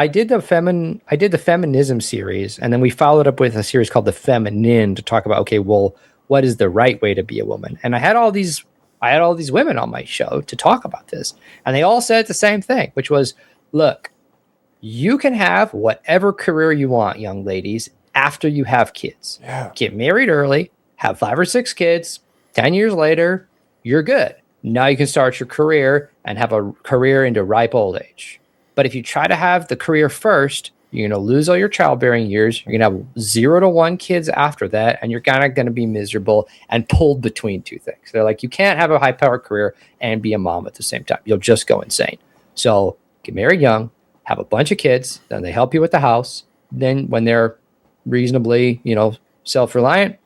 did the feminism series, and then we followed up with a series called the Feminine to talk about what is the right way to be a woman? And I had all these women on my show to talk about this. And they all said the same thing, which was, look, you can have whatever career you want, young ladies, after you have kids. Yeah. Get married early, have 5 or 6 kids, 10 years later, you're good. Now you can start your career and have a career into ripe old age. But if you try to have the career first, you're going to lose all your childbearing years. You're going to have 0 to 1 kids after that, and you're kind of going to be miserable and pulled between two things. They're like, you can't have a high-powered career and be a mom at the same time. You'll just go insane. So get married young, have a bunch of kids, then they help you with the house. Then when they're reasonably, self-reliant,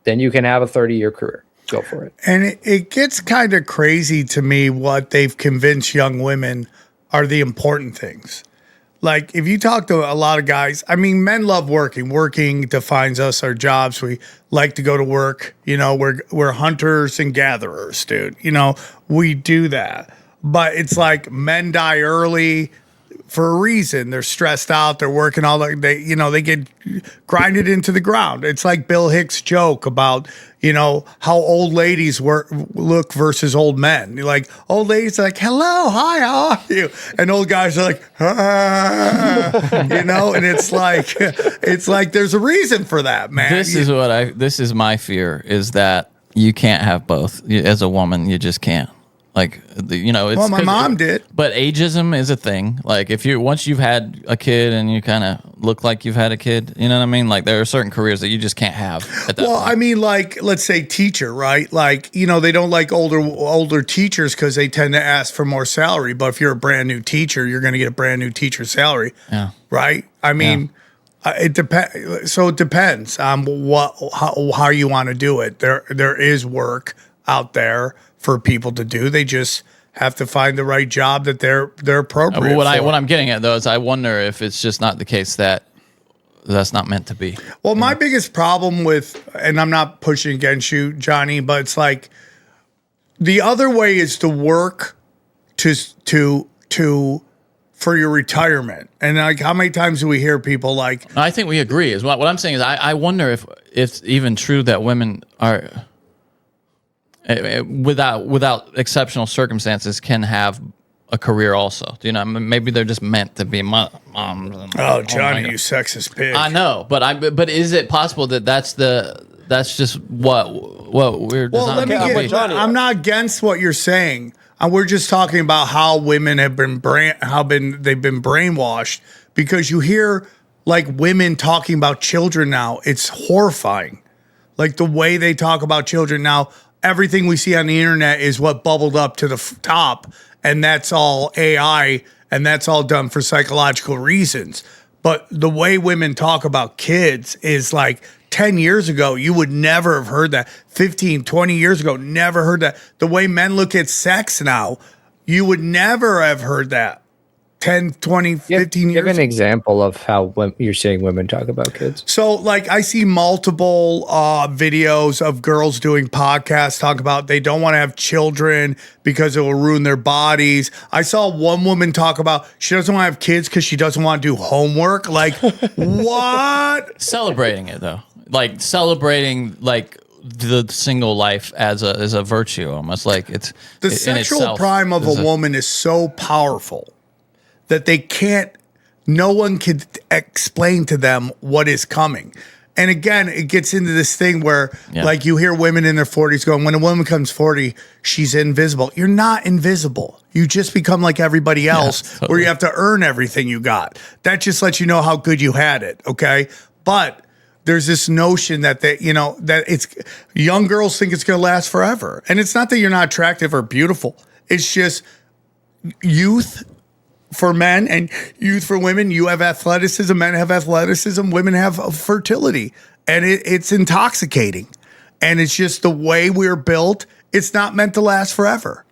then you can have a 30-year career. Go for it. And it gets kind of crazy to me what they've convinced young women are the important things. Like, if you talk to a lot of guys, men love working. Working defines us, our jobs. We like to go to work. We're hunters and gatherers, dude. We do that. But it's like men die early for a reason. They're stressed out. They're working all the, they get grinded into the ground. It's like Bill Hicks' joke about, how old ladies look versus old men. Like, old ladies are like, hello, hi, how are you? And old guys are like, and it's like there's a reason for that, man. This is my fear, is that you can't have both. As a woman, you just can't. Like, it's my mom did. But ageism is a thing. Like, once you've had a kid and you kind of look like you've had a kid, you know what I mean? Like, there are certain careers that you just can't have at that point. Like, let's say teacher, right? Like, they don't like older teachers because they tend to ask for more salary. But if you're a brand new teacher, you're going to get a brand new teacher salary. Yeah. Right? It depends. So it depends on how you want to do it. There is work out there for people to do. They just have to find the right job that they're appropriate for. What I'm getting at, though, is I wonder if it's just not the case that that's not meant to be. Well, my biggest problem with, and I'm not pushing against you, Johnny, but it's like the other way is to work to for your retirement. And like, how many times do we hear people like, I think we agree. Is what I'm saying is I wonder if it's even true that women are without exceptional circumstances can have a career also. You know, maybe they're just meant to be moms. oh, Johnny, you sexist pig. I know, but is it possible that that's just what we're designed to be? I'm not against what you're saying. We're just talking about how women have been they've been brainwashed, because you hear like women talking about children now. It's horrifying. Like the way they talk about children now, everything we see on the internet is what bubbled up to the top, and that's all AI, and that's all done for psychological reasons. But the way women talk about kids is like 10 years ago, you would never have heard that. 15, 20 years ago, never heard that. The way men look at sex now, you would never have heard that 10, 20, 15 years ago. Give an example of how you're seeing women talk about kids. So, like, I see multiple videos of girls doing podcasts talking about they don't want to have children because it will ruin their bodies. I saw one woman talk about she doesn't want to have kids because she doesn't want to do homework. Like, what? Celebrating it, though. Like, celebrating, like, the single life as a virtue, almost like it's the sexual prime of a woman is so powerful that no one could explain to them what is coming. And again, it gets into this thing where like you hear women in their 40s going, when a woman becomes 40, she's invisible. You're not invisible. You just become like everybody else, totally. Where you have to earn everything you got. That just lets you know how good you had it. Okay. But there's this notion that that it's young girls think it's going to last forever. And it's not that you're not attractive or beautiful. It's just youth for men and youth for women. You have athleticism, men have athleticism, women have fertility, and it's intoxicating. And it's just the way we're built. It's not meant to last forever.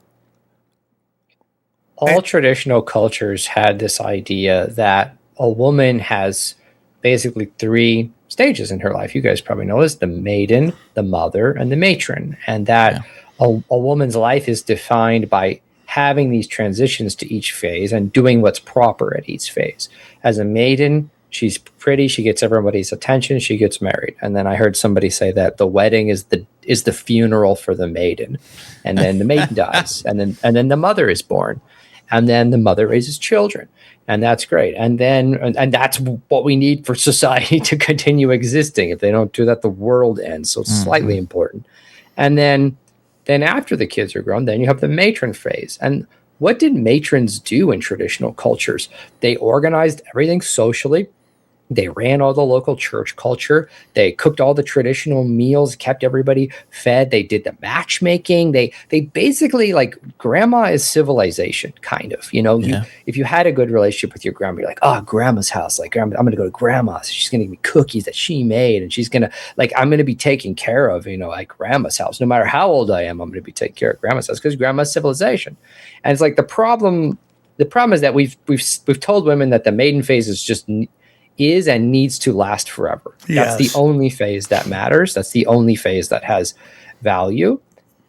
All traditional cultures had this idea that a woman has basically 3 stages in her life. You guys probably know this: the maiden, the mother, and the matron. And that a woman's life is defined by having these transitions to each phase and doing what's proper at each phase. As a maiden, she's pretty, she gets everybody's attention, she gets married. And then I heard somebody say that the wedding is the funeral for the maiden. And then the maiden dies. And then the mother is born. And then the mother raises children. And that's great. And then and that's what we need for society to continue existing. If they don't do that, the world ends. So it's slightly important. And then after the kids are grown, then you have the matron phase. And what did matrons do in traditional cultures? They organized everything socially. They ran all the local church culture. They cooked all the traditional meals, kept everybody fed. They did the matchmaking. They basically, like, grandma is civilization, kind of. If you had a good relationship with your grandma, you're like, grandma's house. Like, I'm going to go to grandma's. She's going to give me cookies that she made, and she's going to, like, I'm going to be taken care of, at grandma's house. No matter how old I am, I'm going to be taken care of grandma's house because grandma's civilization. And it's like the problem is that we've told women that the maiden phase is and needs to last forever. That's the only phase that matters. That's the only phase that has value.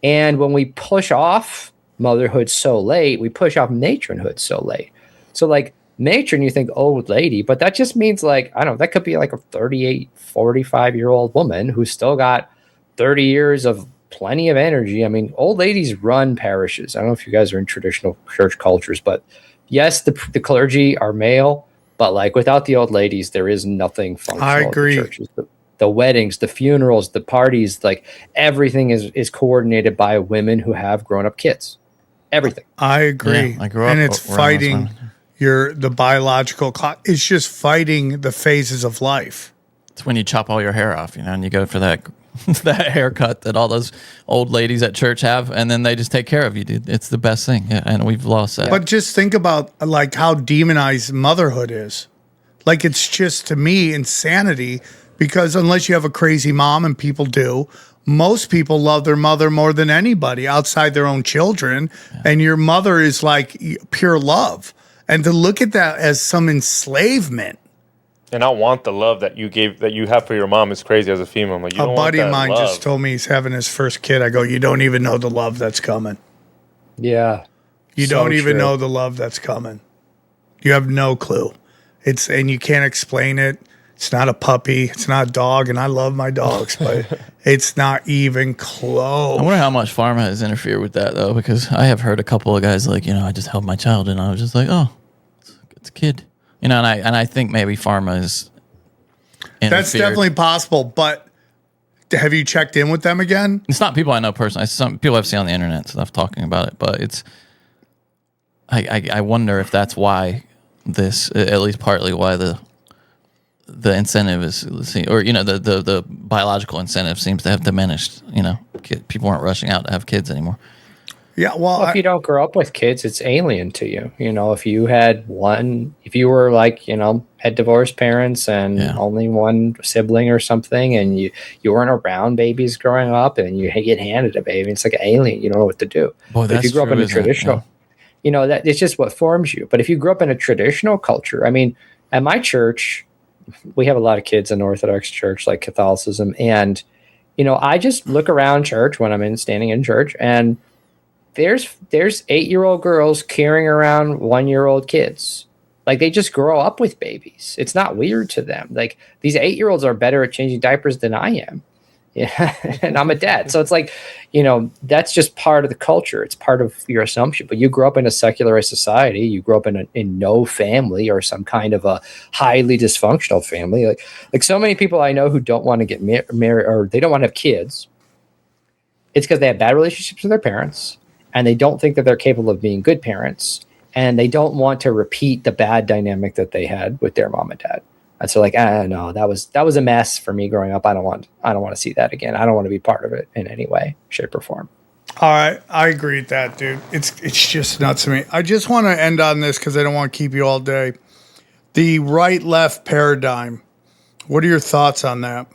And when we push off motherhood so late, we push off matronhood so late. So, like, matron, you think old lady, but that just means, like, I don't know, that could be like a 38, 45-year-old woman who's still got 30 years of plenty of energy. I mean, old ladies run parishes. I don't know if you guys are in traditional church cultures, but yes, the clergy are male. But, like, without the old ladies, there is nothing functional. I agree. In the churches. The weddings, the funerals, the parties, like, everything is coordinated by women who have grown-up kids. Everything. I agree. Yeah, I grew up, and it's fighting the biological clock. It's just fighting the phases of life. It's when you chop all your hair off, and you go for that haircut that all those old ladies at church have, and then they just take care of you, dude. It's the best thing. Yeah, and we've lost that. But just think about, like, how demonized motherhood is. Like, it's just, to me, insanity, because unless you have a crazy mom, and people do, most people love their mother more than anybody outside their own children. And your mother is like pure love. And to look at that as some enslavement. And I want the love that you have for your mom is crazy as a female. Like, you a don't buddy want of mine love. just told me he's having his first kid. I go, you don't even know the love that's coming. Yeah. You don't even know the love that's coming. You have no clue. And you can't explain it. It's not a puppy. It's not a dog. And I love my dogs, but it's not even close. I wonder how much pharma has interfered with that, though, because I have heard a couple of guys like, I just held my child and I was just like, oh, it's a kid. And I think maybe pharma is interfered. That's definitely possible, but have you checked in with them again? It's not people I know personally. Some people I've seen on the internet stuff talking about it, but it's. I wonder if that's why this, at least partly why the incentive is, or the biological incentive seems to have diminished. People aren't rushing out to have kids anymore. Yeah, well, if you don't grow up with kids, it's alien to you. If you had if you were had divorced parents and only one sibling or something, and you weren't around babies growing up, and you get handed a baby, it's like an alien. You don't know what to do. Boy, but if you grew up in a traditional, that it's just what forms you. But if you grew up in a traditional culture, I mean, at my church, we have a lot of kids in Orthodox church, like Catholicism, and I just look around church when I'm standing in church, and there's 8-year-old girls carrying around 1-year-old kids. Like, they just grow up with babies. It's not weird to them. Like, these 8-year-olds are better at changing diapers than I am. Yeah, and I'm a dad. So it's like, that's just part of the culture. It's part of your assumption. But you grow up in a secularized society. You grow up in no family or some kind of a highly dysfunctional family. Like so many people I know who don't want to get married, or they don't want to have kids. It's because they have bad relationships with their parents, and they don't think that they're capable of being good parents, and they don't want to repeat the bad dynamic that they had with their mom and dad. And so, no, that was a mess for me growing up. I don't want to see that again. I don't want to be part of it in any way, shape, or form. All right, I agree with that, dude. It's just nuts to me. I just want to end on this because I don't want to keep you all day. The right-left paradigm. What are your thoughts on that?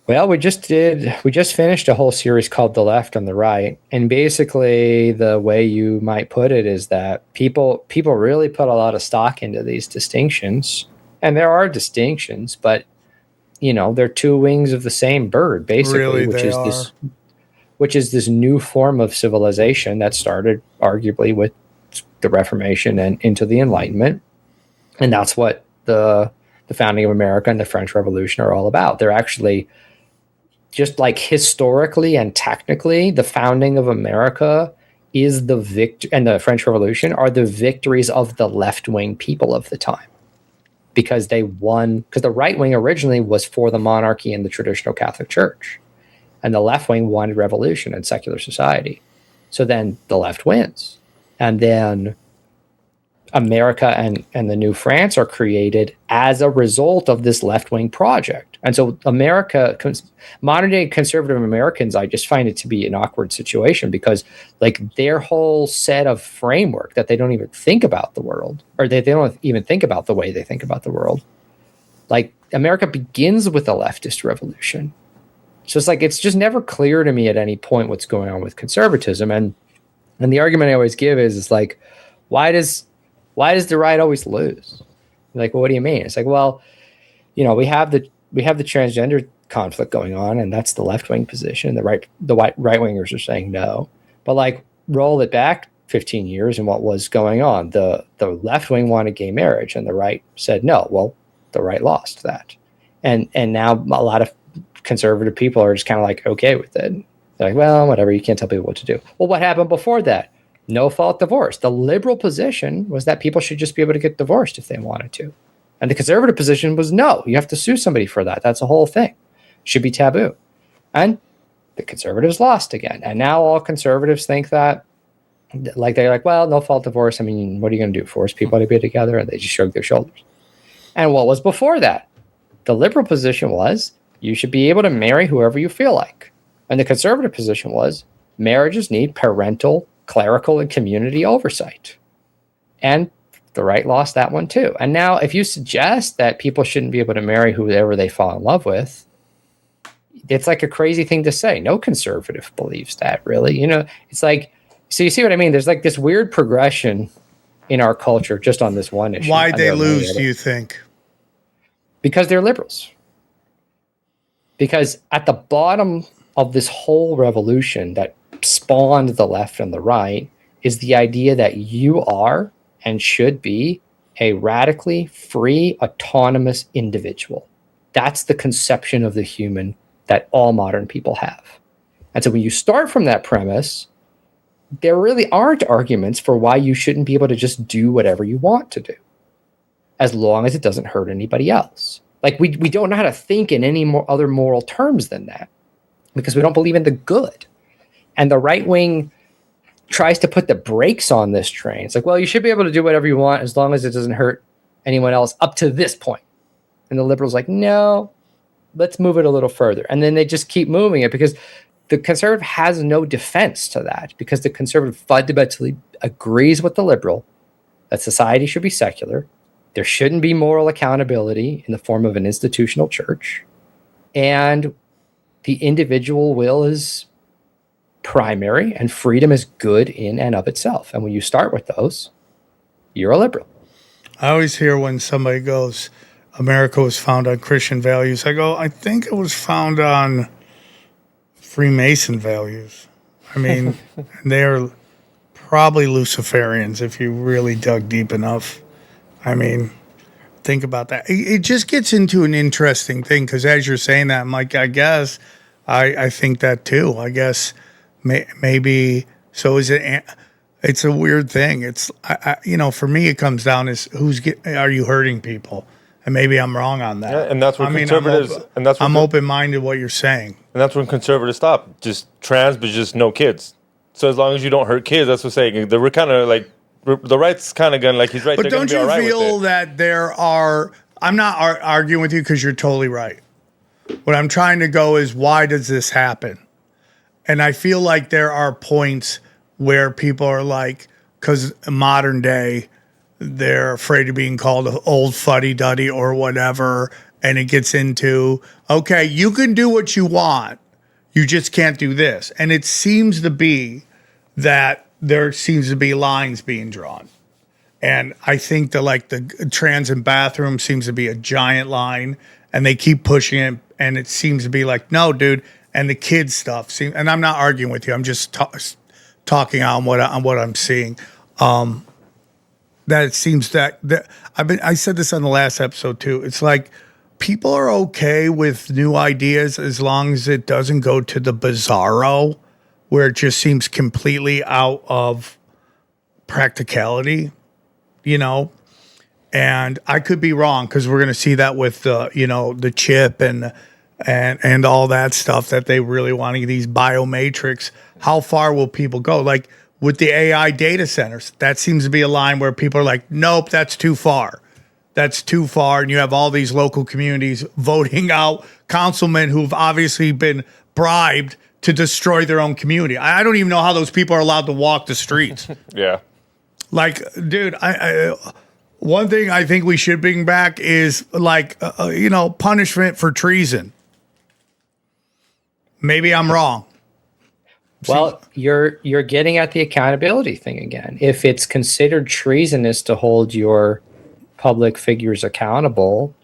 Well, we just finished a whole series called The Left and the Right. And basically the way you might put it is that people really put a lot of stock into these distinctions. And there are distinctions, but they're two wings of the same bird, basically, really, which is this new form of civilization that started arguably with the Reformation and into the Enlightenment. And that's what the founding of America and the French Revolution are all about. They're actually, just like historically and technically, the founding of America is the and the French Revolution are the victories of the left-wing people of the time, because they won. Because the right wing originally was for the monarchy and the traditional Catholic Church, and the left wing wanted revolution and secular society. So then the left wins, and then America and the New France are created as a result of this left-wing project. And so modern-day conservative Americans, I just find it to be an awkward situation, because their whole set of framework that they don't even think about the world, or they don't even think about the way they think about the world. Like, America begins with a leftist revolution. So it's just never clear to me at any point what's going on with conservatism. And the argument I always give is why does the right always lose? Well, what do you mean? It's well, we have the transgender conflict going on, and that's the left-wing position. The right-wingers are saying no. But roll it back 15 years and what was going on. The left wing wanted gay marriage, and the right said no. Well, the right lost that. And now a lot of conservative people are just kind of okay with it. They're well, whatever, you can't tell people what to do. Well, what happened before that? No fault divorce. The liberal position was that people should just be able to get divorced if they wanted to. And the conservative position was no, you have to sue somebody for that. That's a whole thing. It should be taboo. And the conservatives lost again. And now all conservatives think that, they're well, no fault divorce. I mean, what are you going to do? Force people to be together? And they just shrug their shoulders. And what was before that? The liberal position was you should be able to marry whoever you feel like. And the conservative position was marriages need parental, clerical, and community oversight. And the right lost that one too. And now if you suggest that people shouldn't be able to marry whoever they fall in love with, it's a crazy thing to say. No conservative believes that, really. It's so you see what I mean? There's this weird progression in our culture just on this one issue. Why'd they lose, do you think? Because they're liberals. Because at the bottom of this whole revolution that spawned the left and the right is the idea that you are and should be a radically free, autonomous individual. That's the conception of the human that all modern people have. And so when you start from that premise, there really aren't arguments for why you shouldn't be able to just do whatever you want to do, as long as it doesn't hurt anybody else. Like we don't know how to think in any more other moral terms than that, because we don't believe in the good. And the right wing tries to put the brakes on this train. It's like, well, you should be able to do whatever you want as long as it doesn't hurt anyone else up to this point. And the liberals like, no, let's move it a little further. And then they just keep moving it because the conservative has no defense to that, because the conservative fundamentally agrees with the liberal that society should be secular. There shouldn't be moral accountability in the form of an institutional church. And the individual will is primary and freedom is good in and of itself. And when you start with those, you're a liberal. I always hear when somebody goes, America was founded on Christian values. I go, I think it was founded on Freemason values. I mean, they're probably Luciferians if you really dug deep enough. I mean, think about that. It just gets into an interesting thing because as you're saying that, I'm like, I guess I think that too. I guess maybe. So is it? It's a weird thing. It's for me, it comes down as are you hurting people? And maybe I'm wrong on that. Yeah, and that's what conservatives. I'm open-minded to what you're saying. And that's when conservatives stop. Just trans, but just no kids. So as long as you don't hurt kids, that's what I'm saying. We're kind of like the right's kind of going like he's right. But don't you feel that there are? I'm not arguing with you because you're totally right. What I'm trying to go is why does this happen? And I feel like there are points where people are like, because modern day, they're afraid of being called an old fuddy-duddy or whatever. And it gets into, okay, you can do what you want. You just can't do this. And it seems to be that there seems to be lines being drawn. And I think that like the trans and bathroom seems to be a giant line and they keep pushing it. And it seems to be like, no, dude. And the kids stuff and I'm not arguing with you. I'm just talking on what I'm seeing. That it seems that I said this on the last episode too. It's like people are okay with new ideas as long as it doesn't go to the bizarro, where it just seems completely out of practicality, And I could be wrong because we're going to see that with the chip and all that stuff that they really want to get these biomatrix. How far will people go? Like with the AI data centers, that seems to be a line where people are like, nope, that's too far. That's too far. And you have all these local communities voting out councilmen who've obviously been bribed to destroy their own community. I don't even know how those people are allowed to walk the streets. Yeah. Like, dude, I one thing I think we should bring back is like, punishment for treason. Maybe I'm wrong. Well, you're getting at the accountability thing again. If it's considered treasonous to hold your public figures accountable,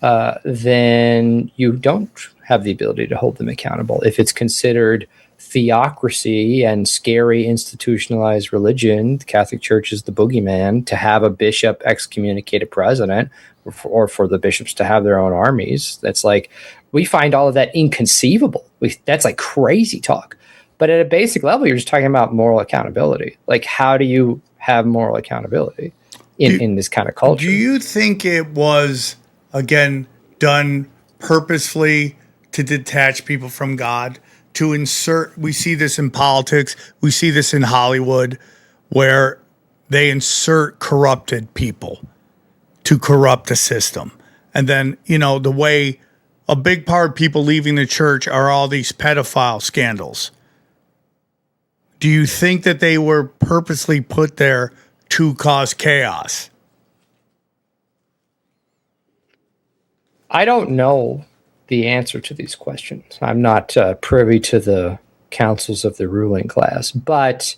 then you don't have the ability to hold them accountable. If it's considered theocracy and scary institutionalized religion, the Catholic Church is the boogeyman, to have a bishop excommunicate a president or for the bishops to have their own armies, that's like, we find all of that inconceivable. That's like crazy talk. But at a basic level, you're just talking about moral accountability. Like, how do you have moral accountability in this kind of culture? Do you think it was, again, done purposefully to detach people from God, to insert? We see this in politics. We see this in Hollywood, where they insert corrupted people to corrupt the system. And then, the way a big part of people leaving the church are all these pedophile scandals. Do you think that they were purposely put there to cause chaos? I don't know the answer to these questions. I'm not privy to the counsels of the ruling class, but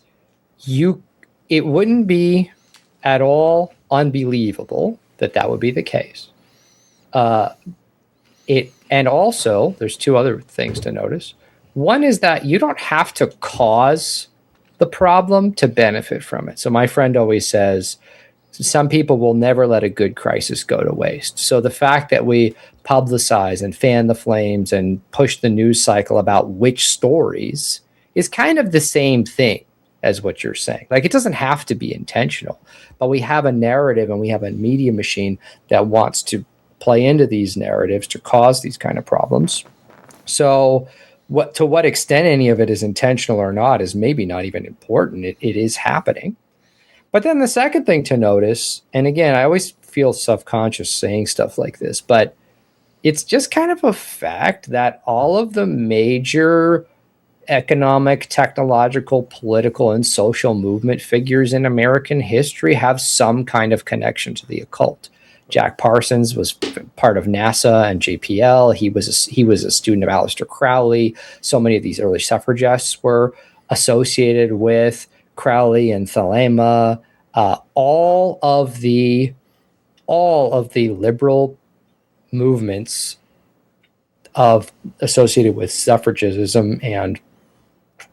it wouldn't be at all unbelievable that would be the case. And also, there's two other things to notice. One is that you don't have to cause the problem to benefit from it. So my friend always says, some people will never let a good crisis go to waste. So the fact that we publicize and fan the flames and push the news cycle about which stories is kind of the same thing as what you're saying. Like, it doesn't have to be intentional, but we have a narrative and we have a media machine that wants to play into these narratives to cause these kind of problems. So to what extent any of it is intentional or not is maybe not even important. It is happening. But then the second thing to notice, and again, I always feel self-conscious saying stuff like this, but it's just kind of a fact that all of the major economic, technological, political, and social movement figures in American history have some kind of connection to the occult. Jack Parsons was part of NASA and JPL. He was a student of Aleister Crowley. So many of these early suffragists were associated with Crowley and Thelema. All of the liberal movements associated with suffragism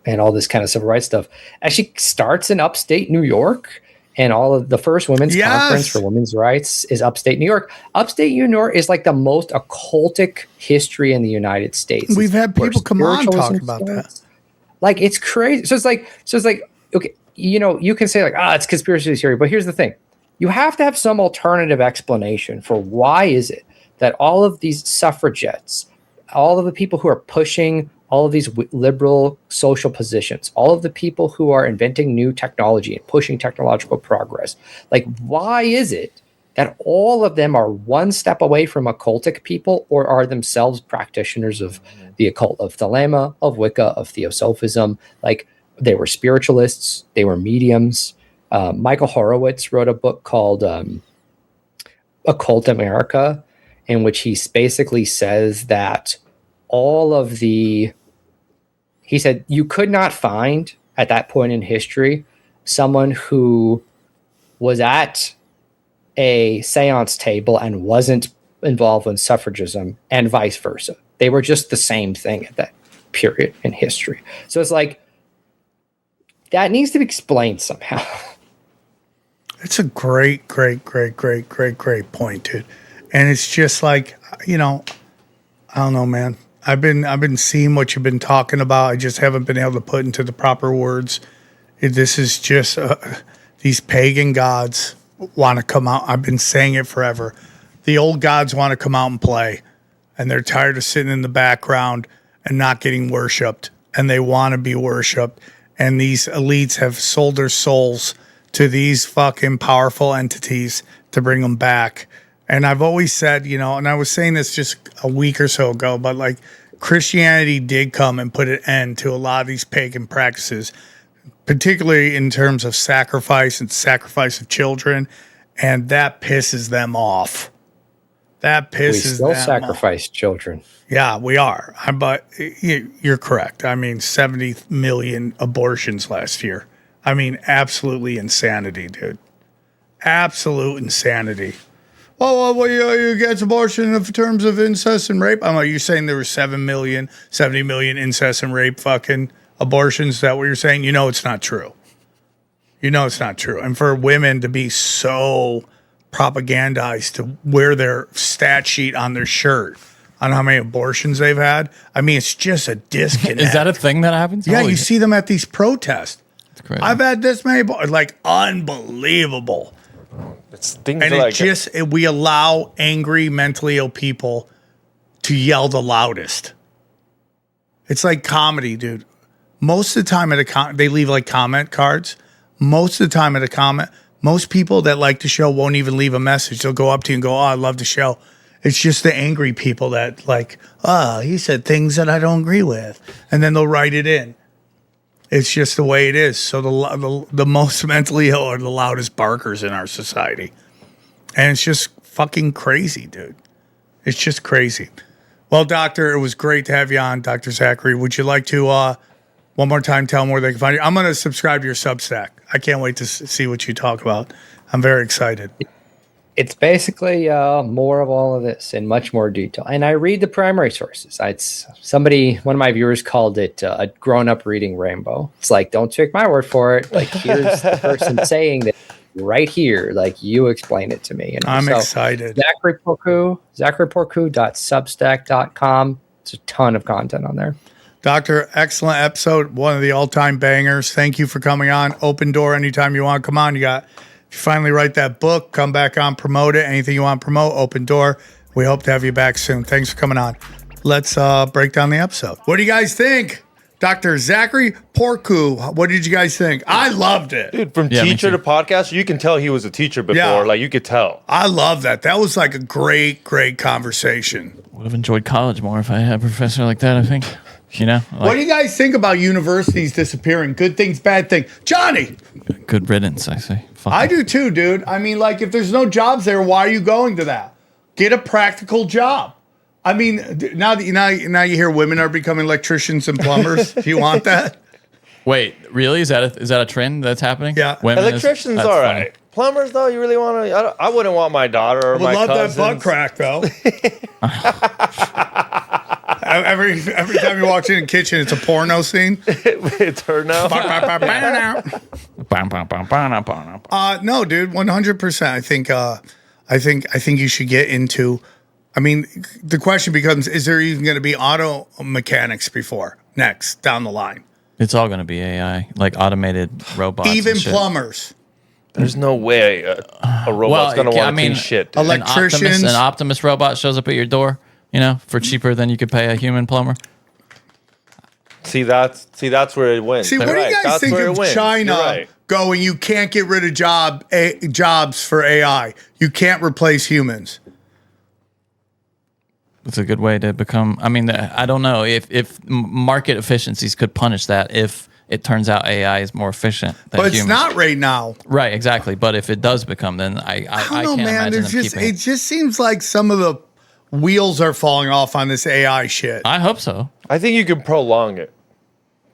and all this kind of civil rights stuff actually starts in upstate New York. And all of the first women's conference for women's rights is upstate New York. Upstate New York is like the most occultic history in the United States. We've had people come on talk about that. Like, it's crazy. So it's like, okay, you can say like, it's conspiracy theory, but here's the thing. You have to have some alternative explanation for why is it that all of these suffragettes, all of the people who are pushing all of these liberal social positions, all of the people who are inventing new technology and pushing technological progress, like, why is it that all of them are one step away from occultic people or are themselves practitioners of the occult, of Thelema, of Wicca, of Theosophism? Like, they were spiritualists, they were mediums. Michael Horowitz wrote a book called Occult America, in which he basically says that he said you could not find at that point in history someone who was at a seance table and wasn't involved in suffragism and vice versa. They were just the same thing at that period in history. So it's like, that needs to be explained somehow. It's a great point, dude. And it's just like, I don't know, man. I've been seeing what you've been talking about. I just haven't been able to put into the proper words. This is just these pagan gods want to come out. I've been saying it forever. The old gods want to come out and play, and they're tired of sitting in the background and not getting worshipped, and they want to be worshipped. And these elites have sold their souls to these fucking powerful entities to bring them back. And I've always said, and I was saying this just a week or so ago, but like, Christianity did come and put an end to a lot of these pagan practices, particularly in terms of sacrifice and sacrifice of children. And that pisses them off. That pisses them off. We still sacrifice children. Yeah, we are. But you're correct. 70 million abortions last year. Absolutely insanity, dude. Absolute insanity. Well, you get abortion in terms of incest and rape? You're saying there were 70 million incest and rape fucking abortions? Is that what you're saying? It's not true. It's not true. And for women to be so propagandized to wear their stat sheet on their shirt on how many abortions they've had, it's just a disconnect. Is that a thing that happens? Yeah, you see them at these protests. It's crazy. I've had this many, like, unbelievable. It's things and we allow angry, mentally ill people to yell the loudest. It's like comedy, dude. Most of the time they leave like comment cards. Most of the time at a comment, most people that like the show won't even leave a message. They'll go up to you and go, I love the show. It's just the angry people that like, he said things that I don't agree with. And then they'll write it in. It's just the way it is. So the most mentally ill are the loudest barkers in our society. And it's just fucking crazy, dude. It's just crazy. Well, Doctor, it was great to have you on, Dr. Zachary. Would you like to, one more time, tell them where they can find you? I'm going to subscribe to your Substack. I can't wait to see what you talk about. I'm very excited. It's basically more of all of this in much more detail. And I read the primary sources. One of my viewers called it a grown-up reading Rainbow. It's like, don't take my word for it. Like, here's the person saying that right here. Like, you explain it to me. You know? I'm excited. Zachary Porcu, ZacharyPorcu.substack.com. It's a ton of content on there. Doctor, excellent episode. One of the all-time bangers. Thank you for coming on. Open door anytime you want. Come on. If you finally write that book, come back on, promote it. Anything you want to promote, open door. We hope to have you back soon. Thanks for coming on. Let's break down the episode. What do you guys think? Dr. Zachary Porcu, what did you guys think? I loved it. Dude, from teacher to podcaster, you can tell he was a teacher before. Yeah. Like, you could tell. I love that. That was like a great conversation. Would have enjoyed college more if I had a professor like that, I think. You know? What do you guys think about universities disappearing? Good things, bad things? Johnny! Good riddance, I say. I do too, dude. I mean, like, if there's no jobs there, why are you going to that? Get a practical job. I mean, now you hear women are becoming electricians and plumbers. Do you want that? Wait, really? Is that a trend that's happening? Yeah. Electricians, all right. Funny. Plumbers, though, you really want to? I wouldn't want my daughter or my cousins. I would love that butt crack, though. Every time you walk in the kitchen, it's a porno scene. It's her now. No, dude, 100%. I think you should get into. I mean, the question becomes: is there even going to be auto mechanics next down the line? It's all going to be AI, like automated robots. Even plumbers. There's no way a robot's going to want to clean shit. Dude. Electricians. An Optimus robot shows up at your door, for cheaper than you could pay a human plumber. See, that's where it went. See, what do you guys think of China going, you can't get rid of jobs for AI. You can't replace humans. It's a good way to become. I mean, I don't know if market efficiencies could punish that if it turns out AI is more efficient than humans. But it's not right now. Right, exactly. But if it does become, then I can't imagine them keeping it. It just seems like some of the wheels are falling off on this AI shit. I hope so. I think you can prolong it,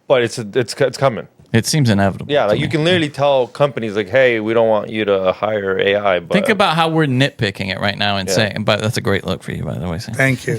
but it's coming. It seems inevitable. Yeah, like you can literally tell companies like, "Hey, we don't want you to hire AI." But think about how we're nitpicking it right now and saying, "But that's a great look for you, by the way." Sam. Thank you.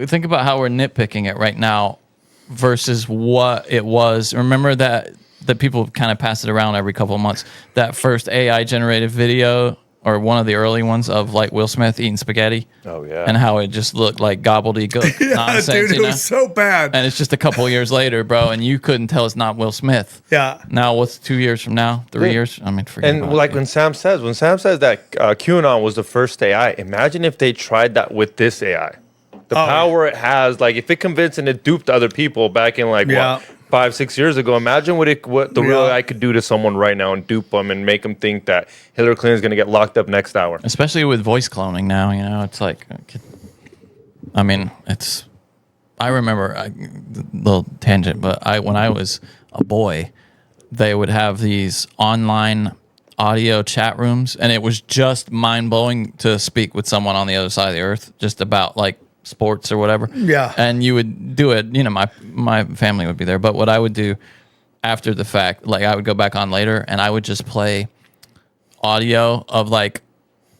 Think about how we're nitpicking it right now versus what it was. Remember that people kind of pass it around every couple of months. That first AI generated video, or one of the early ones of like Will Smith eating spaghetti. Oh yeah. And how it just looked like gobbledygook nonsense. Dude, it was so bad. And it's just a couple of years later, bro, and you couldn't tell it's not Will Smith. Yeah. Now what's 2 years from now? 3 years? I mean, forget and about like it. when Sam says that QAnon was the first AI, imagine if they tried that with this AI. The power it has, like if it convinced and it duped other people back in what 5-6 years ago. Imagine what the real AI could do to someone right now and dupe them and make them think that Hillary Clinton's going to get locked up next hour. Especially with voice cloning now, it's like, I mean, I remember a little tangent, but when I was a boy, they would have these online audio chat rooms, and it was just mind blowing to speak with someone on the other side of the earth, just about like sports or whatever. Yeah. And you would do it, my family would be there, but what I would do after the fact, like I would go back on later and I would just play audio of like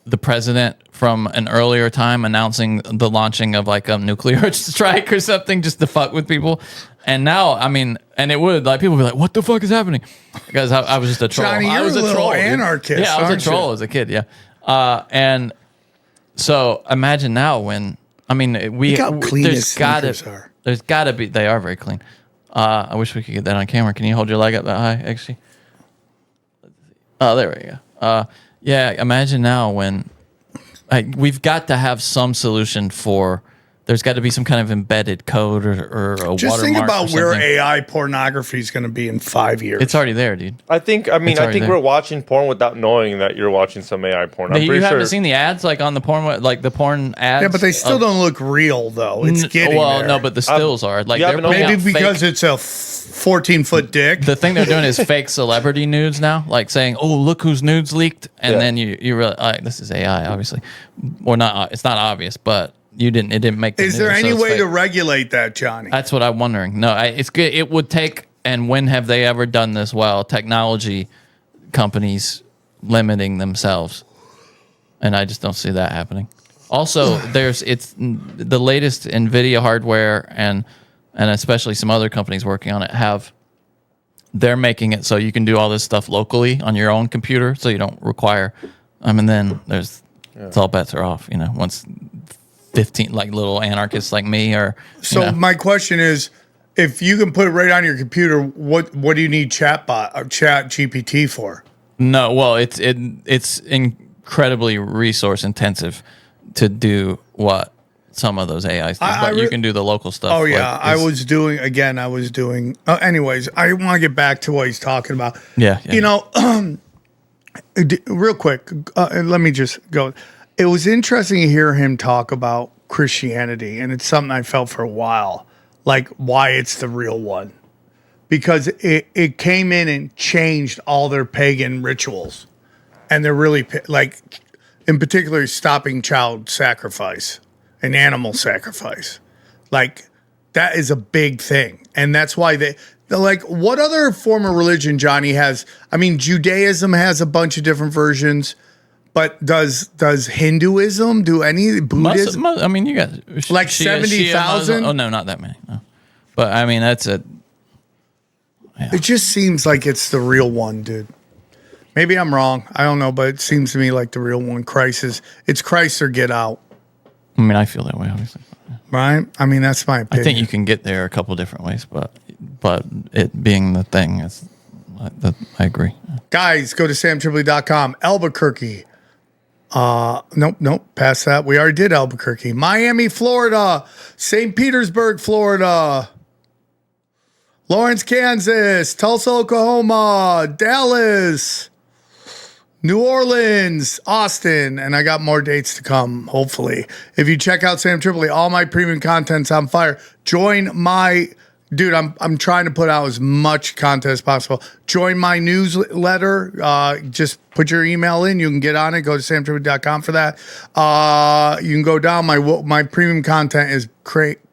the president from an earlier time announcing the launching of like a nuclear strike or something, just to fuck with people. And now, I mean, and it would, like, people would be like, what the fuck is happening? Because I was just a troll. Johnny, I was you're a little troll, anarchist. Yeah, I was a troll as a kid, yeah. And so imagine now when, I mean, Look how clean his sneakers are. There's got to be, they are very clean. I wish we could get that on camera. Can you hold your leg up that high, actually? Oh, there we go. Yeah, imagine now when, we've got to have some solution for, there's got to be some kind of embedded code or a watermark. Just think about where AI pornography is going to be in 5 years. It's already there, dude. I think we're watching porn without knowing that you're watching some AI porn. You haven't seen the ads like on the porn, like the porn ads? Yeah, but they still don't look real, though. It's getting there. No, but the stills are. Like, they're maybe because it's a 14-foot dick. The thing they're doing is fake celebrity nudes now, like saying, "Oh, look whose nudes leaked," and then you realize, this is AI, obviously, or not. It's not obvious, but it didn't make the news. Is there any way to regulate that, Johnny? That's what I'm wondering. No, it's good. It would take, and when have they ever done this well? Technology companies limiting themselves. and I just don't see that happening. Also, it's the latest NVIDIA hardware and especially some other companies working on it they're making it so you can do all this stuff locally on your own computer, so you don't require. Then it's all bets are off. Once 15 like little anarchists like me are. So my question is, if you can put it right on your computer, what do you need ChatGPT for? No, well, it's incredibly resource intensive to do what some of those AIs do, but you can do the local stuff. Oh yeah, I was doing. Anyways, I want to get back to what he's talking about. Yeah. Real quick, let me just go. It was interesting to hear him talk about Christianity, and it's something I felt for a while, like why it's the real one, because it came in and changed all their pagan rituals, and they're really like, in particular, stopping child sacrifice and animal sacrifice. Like, that is a big thing. And that's why they're like, what other form of religion, Johnny, has? I mean, Judaism has a bunch of different versions, but does Hinduism do any? Buddhism? You got like 70,000? Oh, no, not that many. No. But that's a. Yeah. It just seems like it's the real one, dude. Maybe I'm wrong. I don't know, but it seems to me like the real one. It's Christ or get out. I feel that way, obviously. Right? That's my opinion. I think you can get there a couple different ways, but it being the thing is, I agree. Guys, go to samtripoli.com. Albuquerque. Nope. Past that. We already did Albuquerque. Miami, Florida. St. Petersburg, Florida. Lawrence, Kansas. Tulsa, Oklahoma. Dallas. New Orleans, Austin, and I got more dates to come, hopefully. If you check out Sam Tripoli, all my premium content's on fire. Join my, dude, I'm trying to put out as much content as possible. Join my newsletter. Just put your email in. You can get on it. Go to samtripoli.com for that. You can go down. My premium content is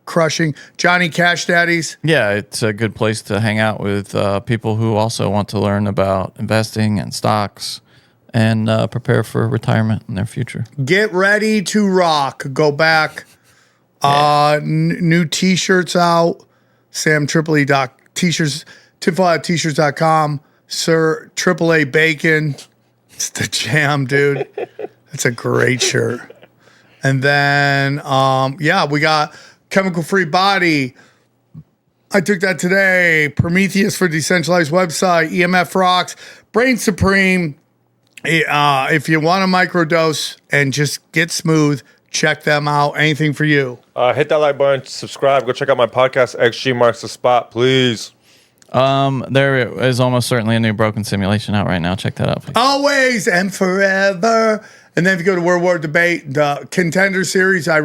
crushing. Johnny Cash Daddies. Yeah, it's a good place to hang out with people who also want to learn about investing and stocks and prepare for retirement in their future. Get ready to rock. Go back. New t-shirts out. Sam Tripoli t-shirts. tinfoil@t-shirts.com. Sir AAA Bacon. It's the jam, dude. That's a great shirt. And then, we got Chemical Free Body. I took that today. Prometheus for Decentralized Website. EMF Rocks. Brain Supreme. If you want a microdose and just get smooth, check them out. Anything for you? Hit that like button, subscribe. Go check out my podcast, XG Marks the Spot, please. There is almost certainly a new Broken Simulation out right now. Check that out, please. Always and forever. And then if you go to World War Debate, the Contender Series, I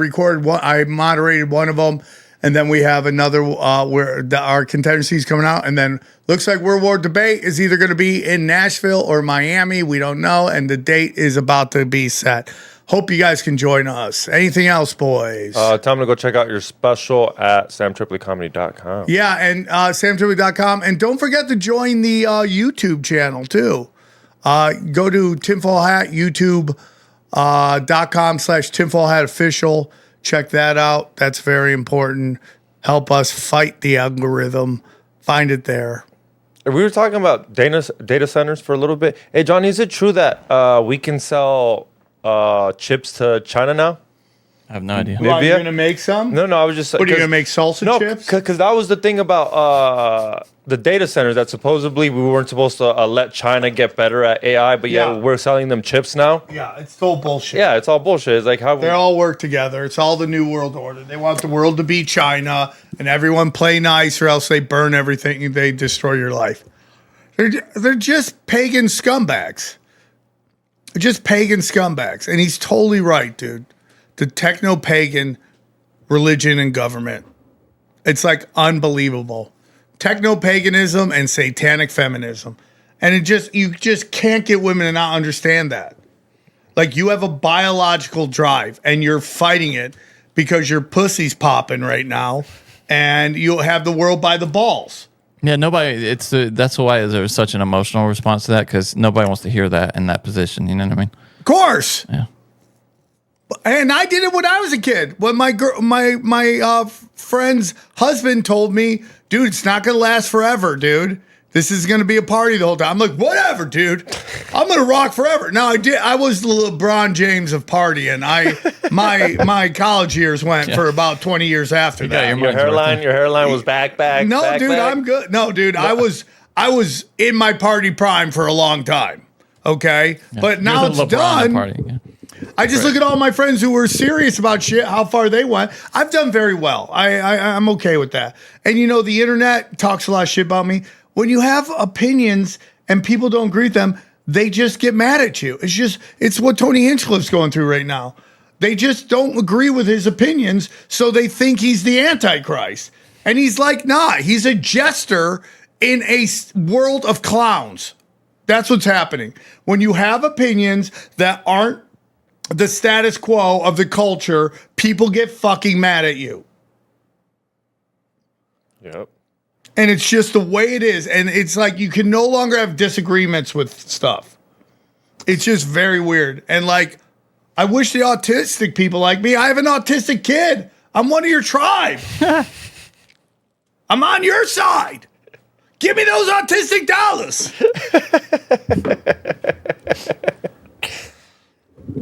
moderated one of them. And then we have another where our Contender Series coming out. And then looks like World War Debate is either going to be in Nashville or Miami. We don't know. And the date is about to be set. Hope you guys can join us. Anything else, boys? Time to go check out your special at samtripolicomedy.com. Yeah, and samtripoli.com. And don't forget to join the YouTube channel, too. Go to Tinfoil Hat, youtube.com/Tinfoil Hat Official. Check that out. That's very important. Help us fight the algorithm. Find it there. We were talking about data centers for a little bit. Hey, John, is it true that we can sell chips to China now? I have no idea. Are you going to make some? No, I was just... What, are you going to make salsa chips? No, because that was the thing about the data centers, that supposedly we weren't supposed to let China get better at AI, but we're selling them chips now. Yeah, it's all bullshit. Yeah, it's all bullshit. It's like how... They all work together. It's all the New World Order. They want the world to be China, and everyone play nice, or else they burn everything. They destroy your life. They're just pagan scumbags. They're just pagan scumbags. And he's totally right, dude. The techno-pagan religion and government. It's like unbelievable. Techno-paganism and satanic feminism. And you just can't get women to not understand that. Like, you have a biological drive and you're fighting it because your pussy's popping right now and you'll have the world by the balls. Yeah, that's why there's such an emotional response to that, because nobody wants to hear that in that position. You know what I mean? Of course. Yeah. And I did it when I was a kid. When my friend's husband told me, dude, it's not going to last forever, dude. This is going to be a party the whole time. I'm like, whatever, dude. I'm going to rock forever. Now I was the LeBron James of partying. My college years went for about 20 years after that. Your hairline was back. No, dude, back. I'm good. No, dude, I was in my party prime for a long time. Okay, but now it's done. I just look at all my friends who were serious about shit, how far they went. I've done very well. I'm okay with that. And the internet talks a lot of shit about me. When you have opinions and people don't agree with them, they just get mad at you. It's what Tony Hinchcliffe's going through right now. They just don't agree with his opinions, so they think he's the Antichrist. And he's like, nah, he's a jester in a world of clowns. That's what's happening. When you have opinions that aren't the status quo of the culture, people get fucking mad at you. Yep. And it's just the way it is. And it's like you can no longer have disagreements with stuff. It's just very weird. And like, I wish the autistic people like me, I have an autistic kid. I'm one of your tribe. I'm on your side. Give me those autistic dollars.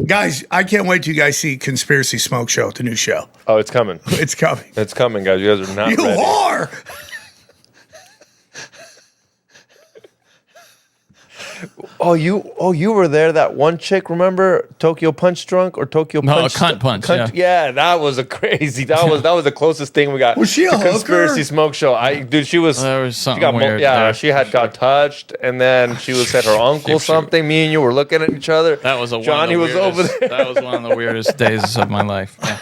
Guys, I can't wait till you guys see Conspiracy Smoke Show, the new show. Oh, it's coming. It's coming. It's coming, guys. You guys are not you ready. whore! Oh, you were there. That one chick, remember Tokyo Punch Drunk or Tokyo Punch? No, Cunt Punch. Yeah, that was a crazy. That was the closest thing we got. Was she a hooker? Conspiracy Smoke Show? Dude, she was. There was something she got weird. she had got touched, and then she was at her uncle something. Me and you were looking at each other. That was Johnny was over there. That was one of the weirdest days of my life. Yeah.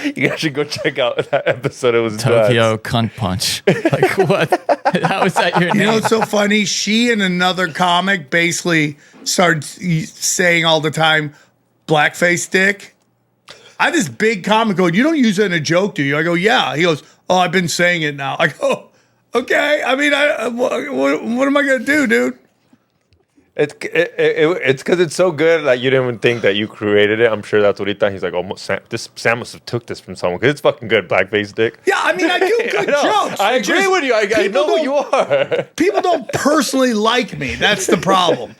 You guys should go check out that episode. It was Tokyo nuts. Cunt Punch. Like what? How is that your name? You know what's so funny? She and another comic basically started saying all the time, blackface dick. I had this big comic go, you don't use it in a joke, do you? I go, yeah. He goes, oh, I've been saying it now. I go, okay. I mean, what am I going to do, dude? It's because it's so good that you didn't even think that you created it. I'm sure that's what he thought. He's like, oh, Sam must have took this from someone because it's fucking good, blackface dick. Yeah, I mean, I do good jokes. I agree with you. I know who you are. People don't personally like me. That's the problem.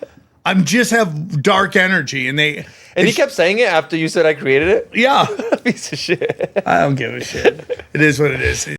I'm just have dark energy, and he kept saying it after you said I created it. Yeah, Piece of shit. I don't give a shit. It is what it is.